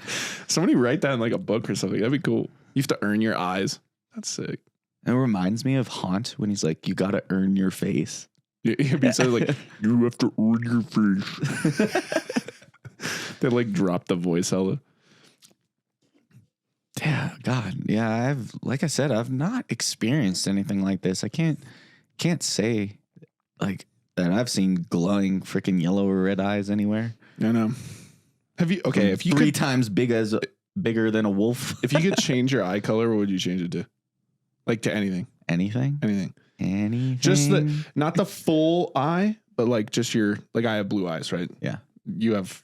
Somebody write that in like a book or something. That'd be cool. You have to earn your eyes. That's sick. It reminds me of Haunt when he's like, you got to earn your face. It'd be so like, you have to earn your face. They like drop the voice hella. Yeah, God. Yeah, like I said, I've not experienced anything like this. I can't say like that I've seen glowing freaking yellow or red eyes anywhere. I know. Have you, okay, if you three could, times bigger than a wolf. if you could change your eye color, what would you change it to? Like to anything. Anything? Anything. Just not the full eye, but like just your, like I have blue eyes, right? Yeah. You have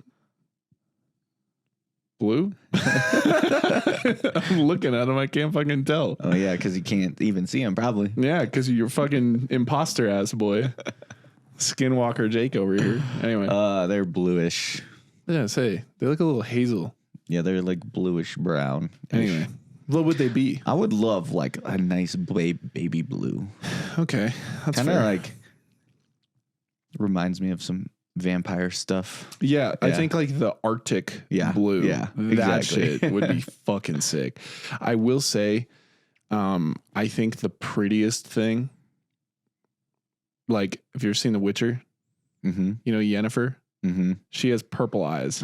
blue? I'm looking at him. I can't fucking tell. Oh, yeah, because you can't even see him, probably. Yeah, because you're fucking imposter ass boy. Skinwalker Jake over here. Anyway. They're bluish. Yeah, say. They look a little hazel. Yeah, they're like bluish brown. Anyway. What would they be? I would love like a nice baby blue. Okay. That's Kind of fair. like reminds me of some vampire stuff. Yeah, I think like the Arctic blue. Yeah, that exactly. shit would be fucking sick. I will say, I think the prettiest thing, like if you're seeing The Witcher, Yennefer, she has purple eyes.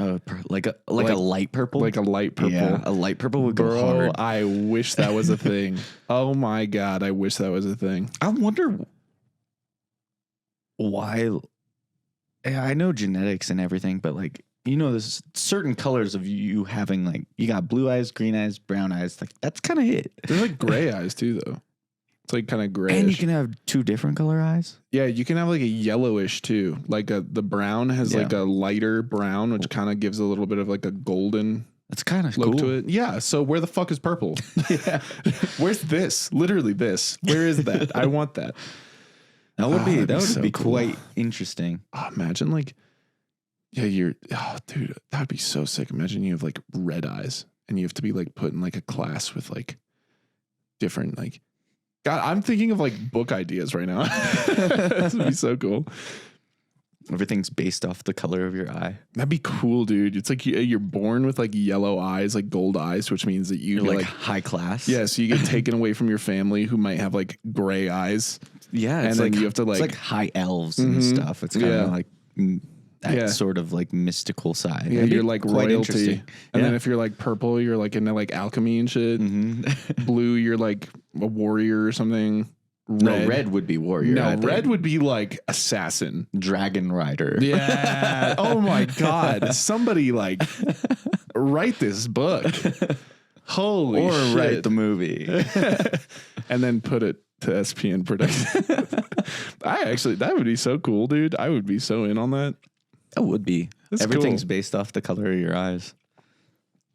Like a light purple? Like a light purple. Yeah, a light purple would go hard. I wish that was a thing. Oh my God, I wish that was a thing. I wonder why. I know genetics and everything, but like, there's certain colors of you having like, you got blue eyes, green eyes, brown eyes. Like that's kind of it. There's like gray eyes too, though. It's like kind of grayish. And you can have two different color eyes. Yeah, you can have like a yellowish too. Like the brown has like a lighter brown, which kind of gives a little bit of like a golden. That's kind of look cool to it. Yeah. So where the fuck is purple? Yeah. Where's this? Literally this. Where is that? I want that. That would be so cool. Quite interesting. Oh, imagine like, dude, that would be so sick. Imagine you have like red eyes and you have to be like put in like a class with like different like. God, I'm thinking of like book ideas right now. This would be so cool. Everything's based off the color of your eye. That'd be cool, dude. It's like you're born with like yellow eyes, like gold eyes, which means that you're like high class. Yeah, so you get taken away from your family who might have like gray eyes. Yeah, and then you have to like, it's like high elves and stuff. It's kind of like that sort of like mystical side. Yeah, you're like royalty. And then Yeah. if you're like purple, you're like into like alchemy and shit. Blue, you're like a warrior or something. Red would be warrior. No, red would be like assassin. Dragon rider. Yeah. Oh my God. Somebody like write this book. Holy or shit. write the movie. And then put it to SPN Productions. That would be so cool, dude. I would be so in on that. That would be. That's Everything's cool. based off the color of your eyes.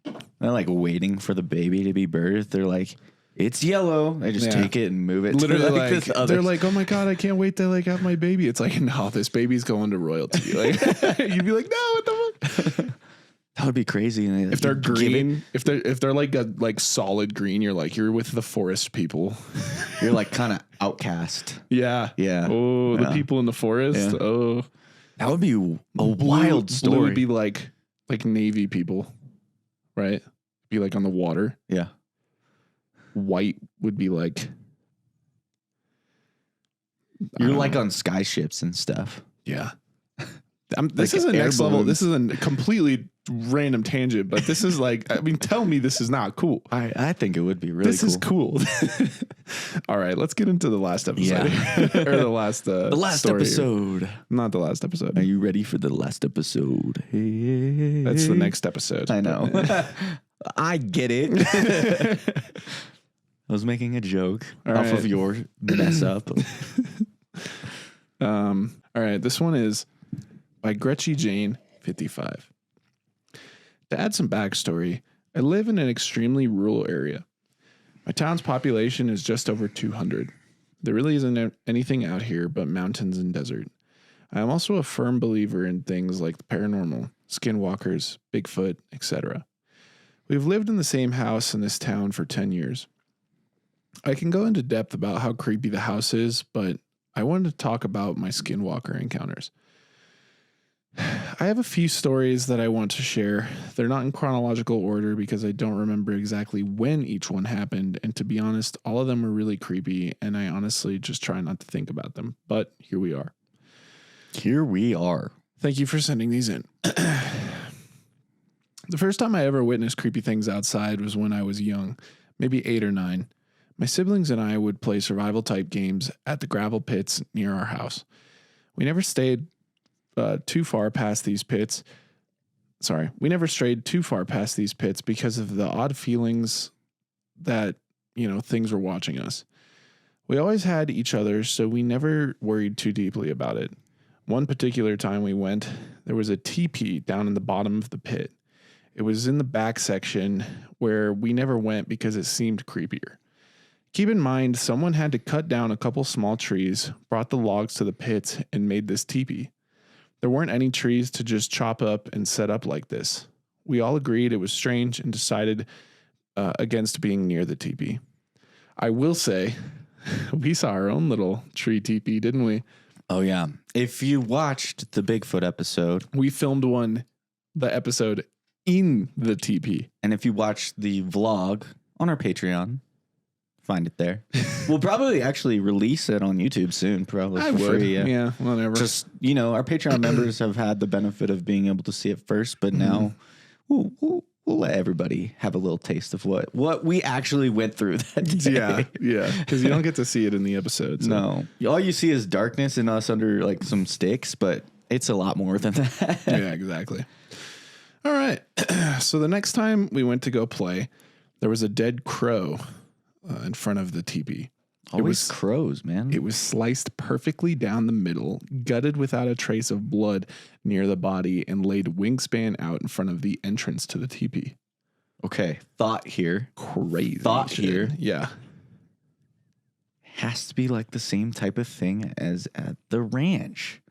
They're like waiting for the baby to be birthed. They're like, it's yellow. They just take it and move it. Literally, to like they're like, oh my God, I can't wait to like have my baby. It's like, no, this baby's going to royalty. Like, you'd be like, no, what the fuck? That would be crazy. If they're green, if they're like a solid green, you're with the forest people. You're like kind of outcast. Yeah. Yeah. Oh, the people in the forest. Yeah. Oh, that would be a wild story. Blue would be like Navy people, right? Be like on the water. Yeah. White would be like. You're like on sky ships and stuff. Yeah. This is a next level. This is a completely random tangent, but this is like, I mean, tell me this is not cool. I think it would be really cool. This is cool. All right, let's get into the last episode. Yeah. Or the last episode. Here. Not the last episode. Are you ready for the last episode? Hey. That's the next episode. I know. I get it. I was making a joke off of your mess up. All right, this one is by Gretchen Jane, 55. To add some backstory, I live in an extremely rural area. My town's population is just over 200. There really isn't anything out here but mountains and desert. I am also a firm believer in things like the paranormal, skinwalkers, Bigfoot, etc. We've lived in the same house in this town for 10 years. I can go into depth about how creepy the house is, but I wanted to talk about my skinwalker encounters. I have a few stories that I want to share. They're not in chronological order because I don't remember exactly when each one happened, and to be honest, all of them are really creepy, and I honestly just try not to think about them, but here we are. Here we are. Thank you for sending these in. The first time I ever witnessed creepy things outside was when I was young, maybe 8 or 9. My siblings and I would play survival-type games at the gravel pits near our house. We never stayed too far past these pits. We never strayed too far past these pits because of the odd feelings that, things were watching us. We always had each other, so we never worried too deeply about it. One particular time we went, there was a teepee down in the bottom of the pit. It was in the back section where we never went because it seemed creepier. Keep in mind, someone had to cut down a couple small trees, brought the logs to the pits, and made this teepee. There weren't any trees to just chop up and set up like this. We all agreed it was strange and decided against being near the teepee. I will say, we saw our own little tree teepee, didn't we? Oh, yeah. If you watched the Bigfoot episode, we filmed the episode in the teepee. And if you watch the vlog on our Patreon, find it there. We'll probably actually release it on YouTube soon, probably for free. Yeah, whatever. Just, our Patreon members have had the benefit of being able to see it first, but now we'll let everybody have a little taste of what we actually went through that day. Yeah, because you don't get to see it in the episode. So. No. All you see is darkness and us under like some sticks, but it's a lot more than that. Yeah, exactly. All right. So the next time we went to go play, there was a dead crow in front of the teepee. Always crows, man. It was sliced perfectly down the middle, gutted without a trace of blood near the body, and laid wingspan out in front of the entrance to the teepee. Okay, thought here. Crazy thought shit. Here. Yeah. Has to be like the same type of thing as at the ranch.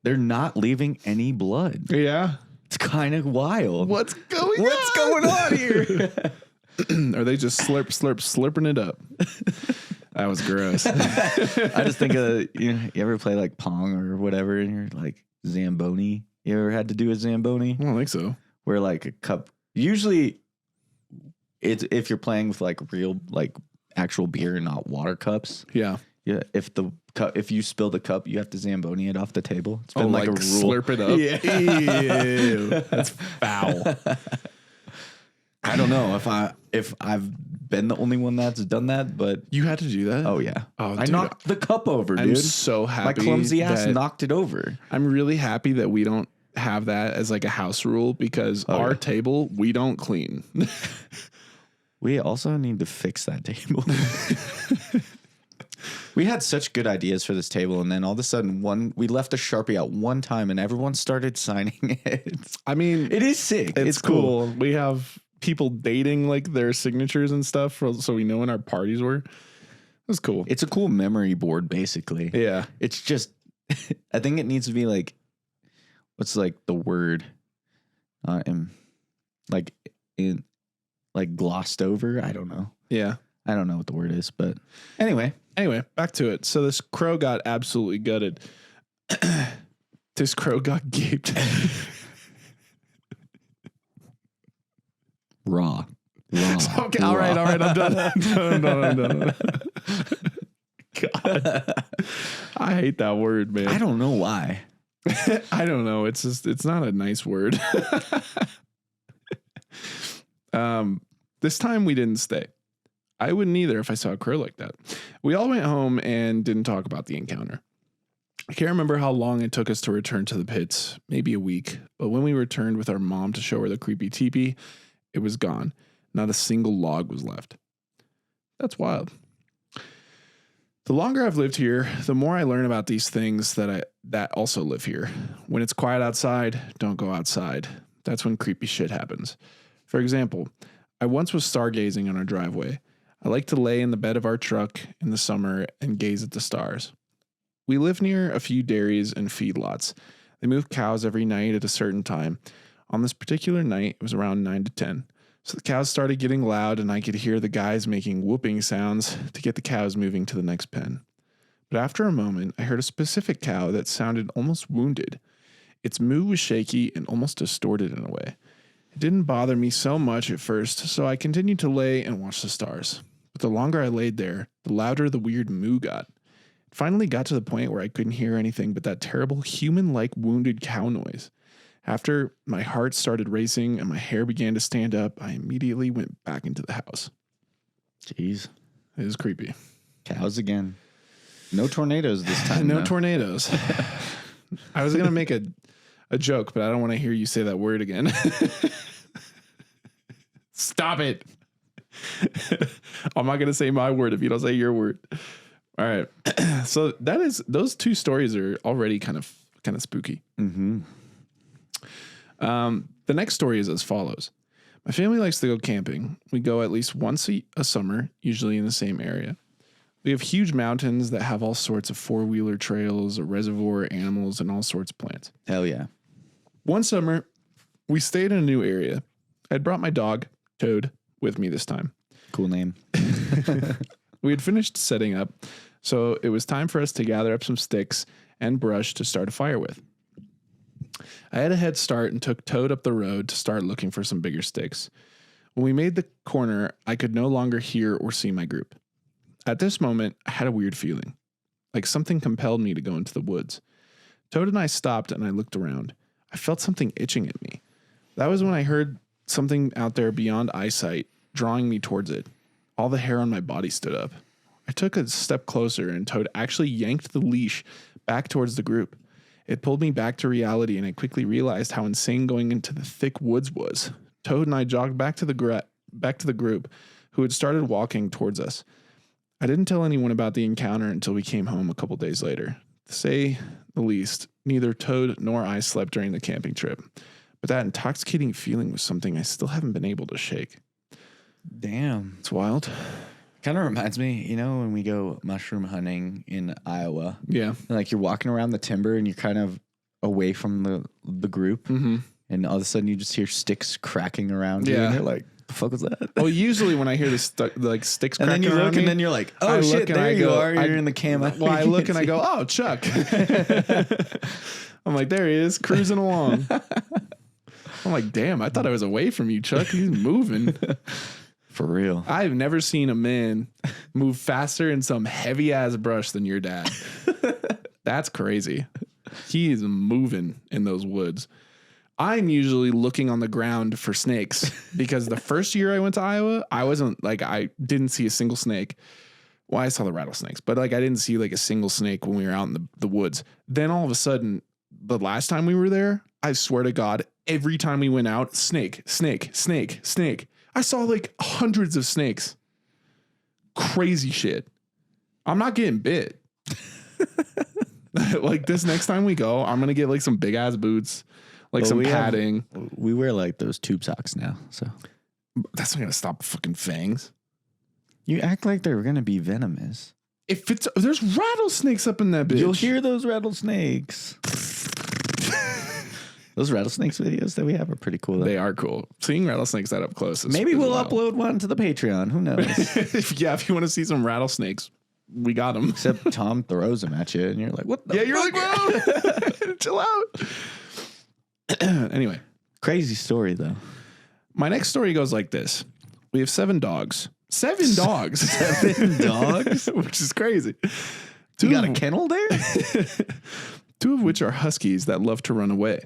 They're not leaving any blood. Yeah. It's kind of wild. What's going on here? Are they just slurping it up? That was gross. I just think of, you ever play like Pong or whatever, and you're like Zamboni? You ever had to do a Zamboni? I don't think so. Where like a cup, usually it's if you're playing with like real, like actual beer, not water cups. Yeah. Yeah. If you spill the cup, you have to Zamboni it off the table. It's been like a rule. Slurp it up. Yeah. Ew, that's foul. I don't know if I've been the only one that's done that, but you had to do that. Oh yeah. Oh, I knocked the cup over, dude. I'm so happy. My clumsy ass knocked it over. I'm really happy that we don't have that as like a house rule because our table we don't clean. We also need to fix that table. We had such good ideas for this table, and then all of a sudden, we left a Sharpie out one time, and everyone started signing it. I mean, it is sick. It's cool. We have people dating like their signatures and stuff, so we know when our parties were. It's cool. It's a cool memory board, basically. Yeah. It's just, I think it needs to be like, what's like the word? like in like glossed over. I don't know. Yeah. I don't know what the word is, but anyway, back to it. So this crow got absolutely gutted. This crow got gaped. raw. Okay, all right, I'm done. I'm done. God, I hate that word, man. I don't know why. I don't know. It's just, it's not a nice word. This time we didn't stay. I wouldn't either if I saw a crow like that. We all went home and didn't talk about the encounter. I can't remember how long it took us to return to the pits, maybe a week. But when we returned with our mom to show her the creepy teepee, it was gone. Not a single log was left. That's wild. The longer I've lived here, the more I learn about these things that also live here. When it's quiet outside, don't go outside. That's when creepy shit happens. For example, I once was stargazing on our driveway. I like to lay in the bed of our truck in the summer and gaze at the stars. We live near a few dairies and feedlots. They move cows every night at a certain time. On this particular night, it was around 9 to 10. So the cows started getting loud and I could hear the guys making whooping sounds to get the cows moving to the next pen. But after a moment, I heard a specific cow that sounded almost wounded. Its moo was shaky and almost distorted in a way. It didn't bother me so much at first, so I continued to lay and watch the stars. But the longer I laid there, the louder the weird moo got. It finally got to the point where I couldn't hear anything but that terrible human-like wounded cow noise. After my heart started racing and my hair began to stand up, I immediately went back into the house. Jeez. It was creepy. Cows again. No tornadoes this time. No tornadoes. I was going to make a joke, but I don't want to hear you say that word again. Stop it. I'm not going to say my word if you don't say your word. All right. So those two stories are already kind of spooky. Mm-hmm. The next story is as follows. My family likes to go camping. We go at least once a summer, usually in the same area. We have huge mountains that have all sorts of four-wheeler trails, a reservoir, animals, and all sorts of plants. Hell yeah. One summer, we stayed in a new area. I'd brought my dog, Toad, with me this time. Cool name. We had finished setting up, so it was time for us to gather up some sticks and brush to start a fire with. I had a head start and took Toad up the road to start looking for some bigger sticks. When we made the corner, I could no longer hear or see my group. At this moment, I had a weird feeling, like something compelled me to go into the woods. Toad and I stopped and I looked around. I felt something itching at me. That was when I heard something out there beyond eyesight, drawing me towards it. All the hair on my body stood up. I took a step closer and Toad actually yanked the leash back towards the group. It pulled me back to reality, and I quickly realized how insane going into the thick woods was. Toad and I jogged back to the group, who had started walking towards us. I didn't tell anyone about the encounter until we came home a couple days later. To say the least, neither Toad nor I slept during the camping trip, but that intoxicating feeling was something I still haven't been able to shake. Damn. It's wild. Kind of reminds me, when we go mushroom hunting in Iowa. Yeah. Like you're walking around the timber and you're kind of away from the group. Mm-hmm. And all of a sudden you just hear sticks cracking around you. Yeah. And you're like, the fuck was that? Well, usually when I hear the sticks cracking and then you around look me, and then you're like, oh shit, there you are. You're in the camo. Well, I look and I go, oh, Chuck. I'm like, there he is, cruising along. I'm like, damn, I thought I was away from you, Chuck. He's moving. For real. I've never seen a man move faster in some heavy ass brush than your dad. That's crazy. He is moving in those woods. I'm usually looking on the ground for snakes because the first year I went to Iowa, I didn't see a single snake. Well, I saw the rattlesnakes, but I didn't see a single snake when we were out in the woods. Then all of a sudden, the last time we were there, I swear to God, every time we went out, snake. I saw hundreds of snakes. Crazy shit. I'm not getting bit. This next time we go, I'm going to get some big ass boots, some padding. We wear those tube socks now. So that's not going to stop fucking fangs. You act like they're going to be venomous. There's rattlesnakes up in that bitch. You'll hear those rattlesnakes. Those rattlesnakes videos that we have are pretty cool. They are cool. Seeing rattlesnakes that up close. Maybe we'll upload one to the Patreon. Who knows? If you want to see some rattlesnakes, we got them. Except Tom throws them at you, and you're like, "What the?" Yeah, you're like, bro, chill out. Anyway, crazy story though. my next story goes like this: we have 7 dogs. 7 dogs. 7 dogs, which is crazy. You got a kennel there? 2 of which are huskies that love to run away.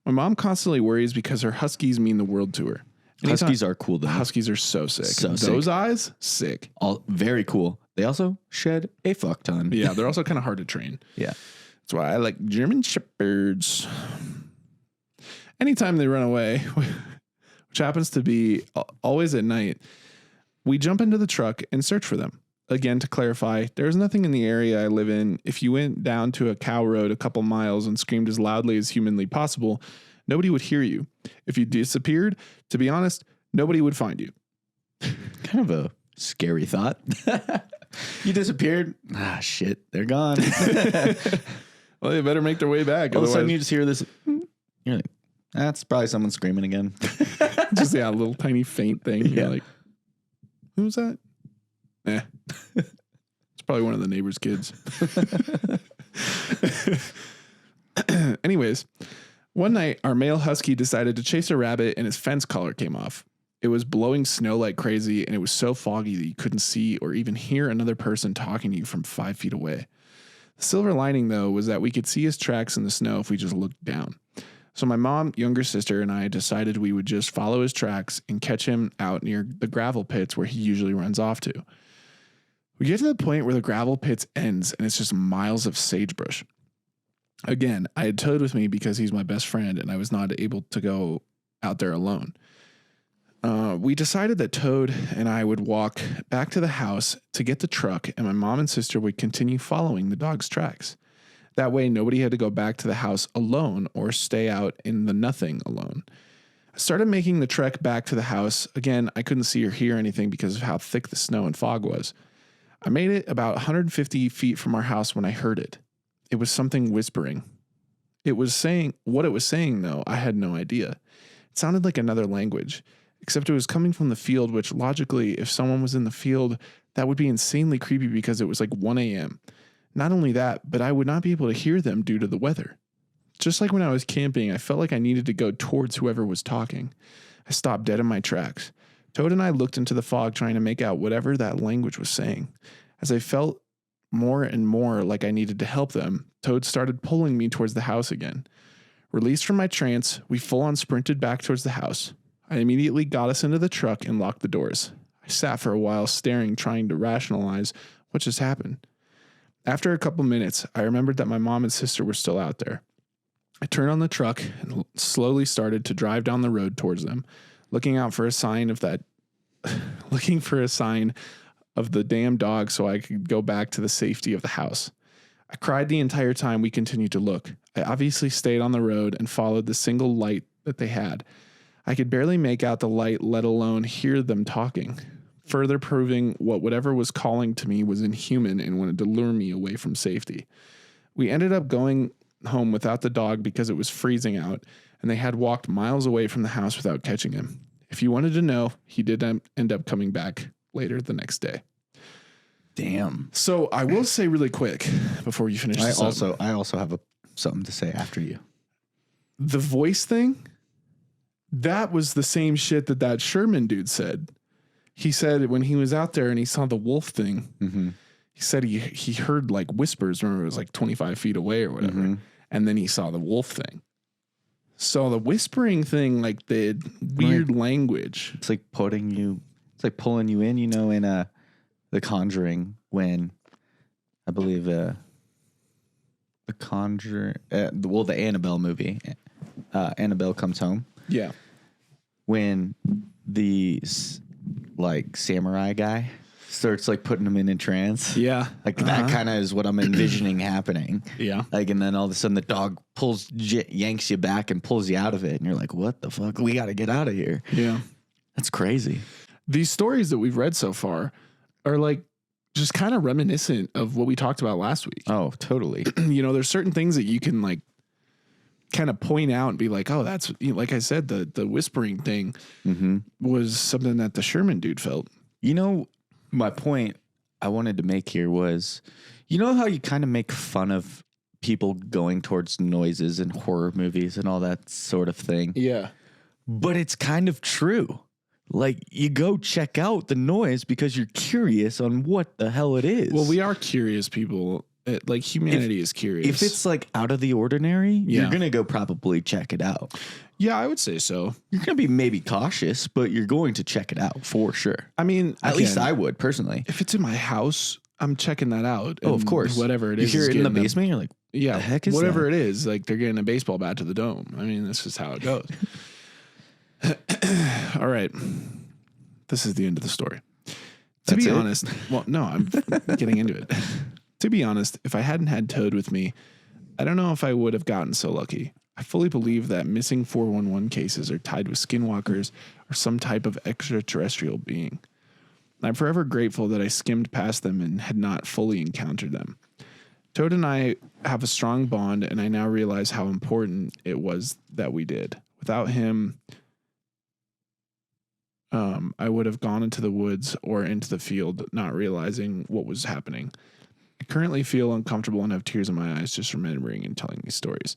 My mom constantly worries because her huskies mean the world to her. Huskies are cool though. Huskies are so sick. So Those sick. eyes, sick. All very cool. They also shed a fuck ton. Yeah, they're also kind of hard to train. Yeah. That's why I like German Shepherds. Anytime they run away, which happens to be always at night, we jump into the truck and search for them. Again, to clarify, there's nothing in the area I live in. If you went down to a cow road a couple miles and screamed as loudly as humanly possible, nobody would hear you. If you disappeared, to be honest, nobody would find you. Kind of a scary thought. You disappeared. Ah, shit. They're gone. Well, they better make their way back. All of a sudden you just hear this. You're like, that's probably someone screaming again. Just, a little tiny faint thing. Yeah. You're like, who's that? It's probably one of the neighbor's kids. Anyways, one night our male husky decided to chase a rabbit and his fence collar came off. It was blowing snow like crazy and it was so foggy that you couldn't see or even hear another person talking to you from 5 feet away. The silver lining though was that we could see his tracks in the snow if we just looked down. So my mom, younger sister, and I decided we would just follow his tracks and catch him out near the gravel pits where he usually runs off to. We get to the point where the gravel pits ends and it's just miles of sagebrush. Again, I had Toad with me because he's my best friend and I was not able to go out there alone. We decided that Toad and I would walk back to the house to get the truck and my mom and sister would continue following the dog's tracks. That way, nobody had to go back to the house alone or stay out in the nothing alone. I started making the trek back to the house. Again, I couldn't see or hear anything because of how thick the snow and fog was. I made it about 150 feet from our house when I heard it. It was something whispering. It was saying, what it was saying though, I had no idea. It sounded like another language, except it was coming from the field, which logically, if someone was in the field, that would be insanely creepy because it was like 1 a.m. Not only that, but I would not be able to hear them due to the weather. Just like when I was camping, I felt like I needed to go towards whoever was talking. I stopped dead in my tracks. Toad and I looked into the fog trying to make out whatever that language was saying. As I felt more and more like I needed to help them, Toad started pulling me towards the house again. Released from my trance, we full-on sprinted back towards the house. I immediately got us into the truck and locked the doors. I sat for a while staring, trying to rationalize what just happened. After a couple minutes, I remembered that my mom and sister were still out there. I turned on the truck and slowly started to drive down the road towards them, looking for a sign of the damn dog so I could go back to the safety of the house. I cried the entire time we continued to look. I obviously stayed on the road and followed the single light that they had. I could barely make out the light, let alone hear them talking, further proving whatever was calling to me was inhuman and wanted to lure me away from safety. We ended up going home without the dog because it was freezing out, and they had walked miles away from the house without catching him. If you wanted to know, he did end up coming back later the next day. Damn. So I will say really quick before you finish this up, I also have something to say after you. The voice thing, that was the same shit that Sherman dude said. He said when he was out there and he saw the wolf thing, he said he heard like whispers. Remember, it was like 25 feet away or whatever. And then he saw the wolf thing. So the whispering thing, like the weird language. It's like pulling you in, in The Conjuring, when I believe the Annabelle movie, Annabelle Comes Home. Yeah. When the samurai guy starts putting him in a trance. Yeah. That kind of is what I'm envisioning happening. Yeah. And then all of a sudden the dog yanks you back and pulls you out of it. And you're like, what the fuck? We got to get out of here. Yeah. That's crazy. These stories that we've read so far are just kind of reminiscent of what we talked about last week. Oh, totally. There's certain things that you can kind of point out and be like, oh, that's, like I said, the whispering thing was something that the Sherman dude felt. My point I wanted to make here was, how you kind of make fun of people going towards noises in horror movies and all that sort of thing. Yeah. But it's kind of true. Like, you go check out the noise because you're curious on what the hell it is. Well, we are curious people. Like, humanity is curious. If it's like out of the ordinary, you're going to go probably check it out. Yeah, I would say so. You're going to be maybe cautious, but you're going to check it out for sure. I mean, at least I would personally. If it's in my house, I'm checking that out. Oh, of course. Whatever it is. You hear it in the basement, you're like, yeah, the heck is whatever that? It is, like they're getting a baseball bat to the dome. I mean, that's just how it goes. All right. This is the end of the story. To be honest, well, no, I'm getting into it. To be honest, if I hadn't had Toad with me, I don't know if I would have gotten so lucky. I fully believe that missing 411 cases are tied with Skinwalkers or some type of extraterrestrial being. I'm forever grateful that I skimmed past them and had not fully encountered them. Toad and I have a strong bond, and I now realize how important it was that we did. Without him, I would have gone into the woods or into the field, not realizing what was happening. I currently feel uncomfortable and have tears in my eyes just remembering and telling these stories.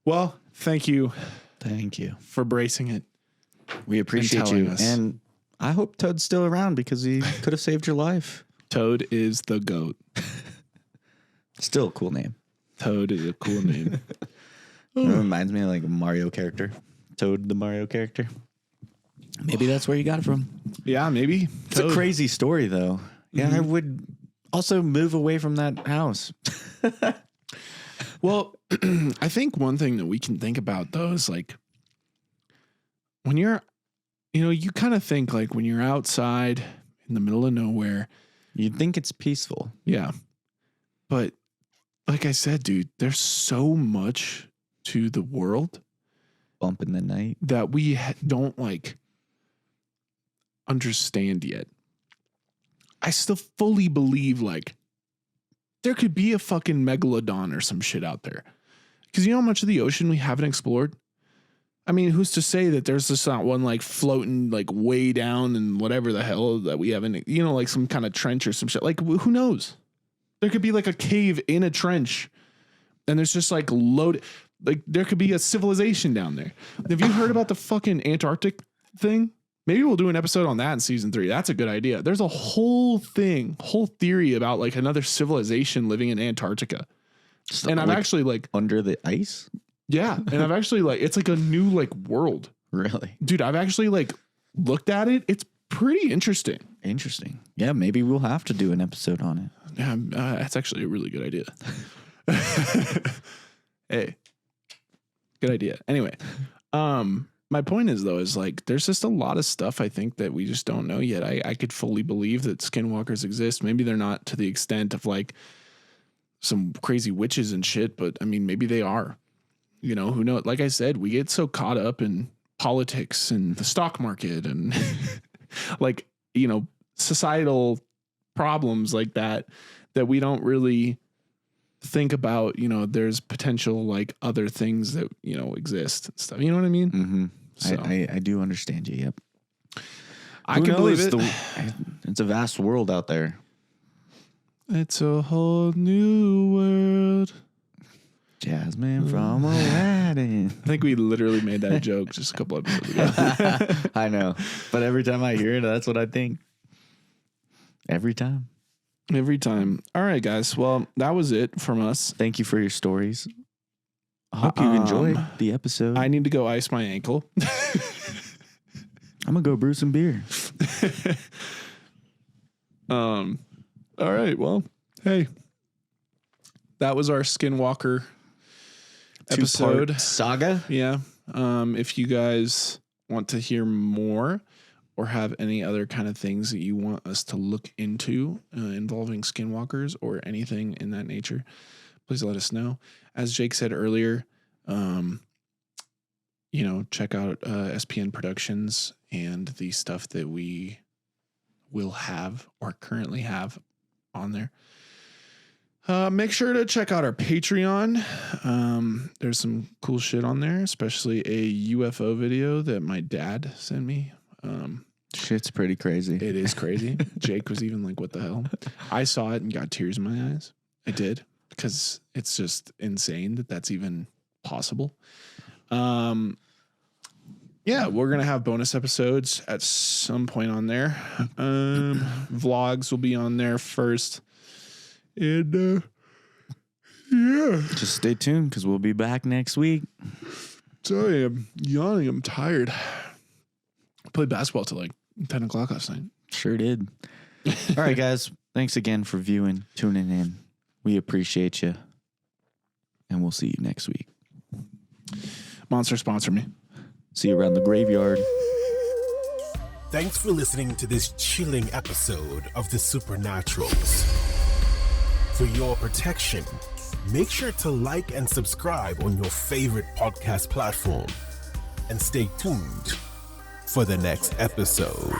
Well, thank you. Thank you for bracing it. We appreciate you. And I hope Toad's still around because he could have saved your life. Toad is the GOAT. Still a cool name. Toad is a cool name. It reminds me of like a Mario character. Toad, the Mario character. Maybe that's where you got it from. Yeah, maybe. It's a crazy story, though. Yeah, I would also move away from that house. Well, I think one thing that we can think about, though, is like when you're, you kind of think like when you're outside in the middle of nowhere, you'd think it's peaceful. Yeah. But like I said, dude, there's so much to the world. Bump in the night. That we don't like understand yet. I still fully believe like there could be a fucking megalodon or some shit out there. Because you know how much of the ocean we haven't explored? I mean, who's to say that there's just not one like floating like way down and whatever the hell that we haven't, like some kind of trench or some shit. Like, who knows? There could be like a cave in a trench and there's just like like there could be a civilization down there. Have you heard about the fucking Antarctic thing? Maybe we'll do an episode on that in season 3. That's a good idea. There's a whole theory about like another civilization living in Antarctica. And I'm actually like under the ice. Yeah. And I've actually like, it's like a new like world. Really? Dude, I've actually like looked at it. It's pretty interesting. Interesting. Yeah. Maybe we'll have to do an episode on it. Yeah. That's actually a really good idea. Hey, good idea. Anyway, my point is though, is like, there's just a lot of stuff I think that we just don't know yet. I could fully believe that Skinwalkers exist. Maybe they're not to the extent of like some crazy witches and shit, but I mean, maybe they are, who knows? Like I said, we get so caught up in politics and the stock market and like, societal problems like that we don't really think about, there's potential like other things that, exist and stuff. You know what I mean? Mm-hmm. So. I do understand you. Yep. I can believe it. It's a vast world out there. It's a whole new world. Jasmine from Aladdin. I think we literally made that joke just a couple episodes ago. I know. But every time I hear it, that's what I think. Every time. Every time. All right, guys. Well, that was it from us. Thank you for your stories. I hope you enjoyed the episode. I need to go ice my ankle. I'm going to go brew some beer. All right. Well, hey, that was our Skinwalker episode. 2-part saga. Yeah. If you guys want to hear more or have any other kind of things that you want us to look into involving Skinwalkers or anything in that nature, please let us know. As Jake said earlier, check out SPN Productions and the stuff that we will have or currently have on there. Make sure to check out our Patreon. There's some cool shit on there, especially a UFO video that my dad sent me. Shit's pretty crazy. It is crazy. Jake was even like, what the hell? I saw it and got tears in my eyes. I did, because it's just insane that that's even possible. Yeah, we're going to have bonus episodes at some point on there. Vlogs will be on there first. And yeah, just stay tuned because we'll be back next week. Sorry, I'm yawning. I'm tired. I played basketball till like 10 o'clock last night. Sure did. All right, guys. Thanks again for viewing, tuning in. We appreciate you. And we'll see you next week. Monster, sponsor me. See you around the graveyard. Thanks for listening to this chilling episode of The Supernaturals. For your protection, make sure to like and subscribe on your favorite podcast platform. And stay tuned for the next episode.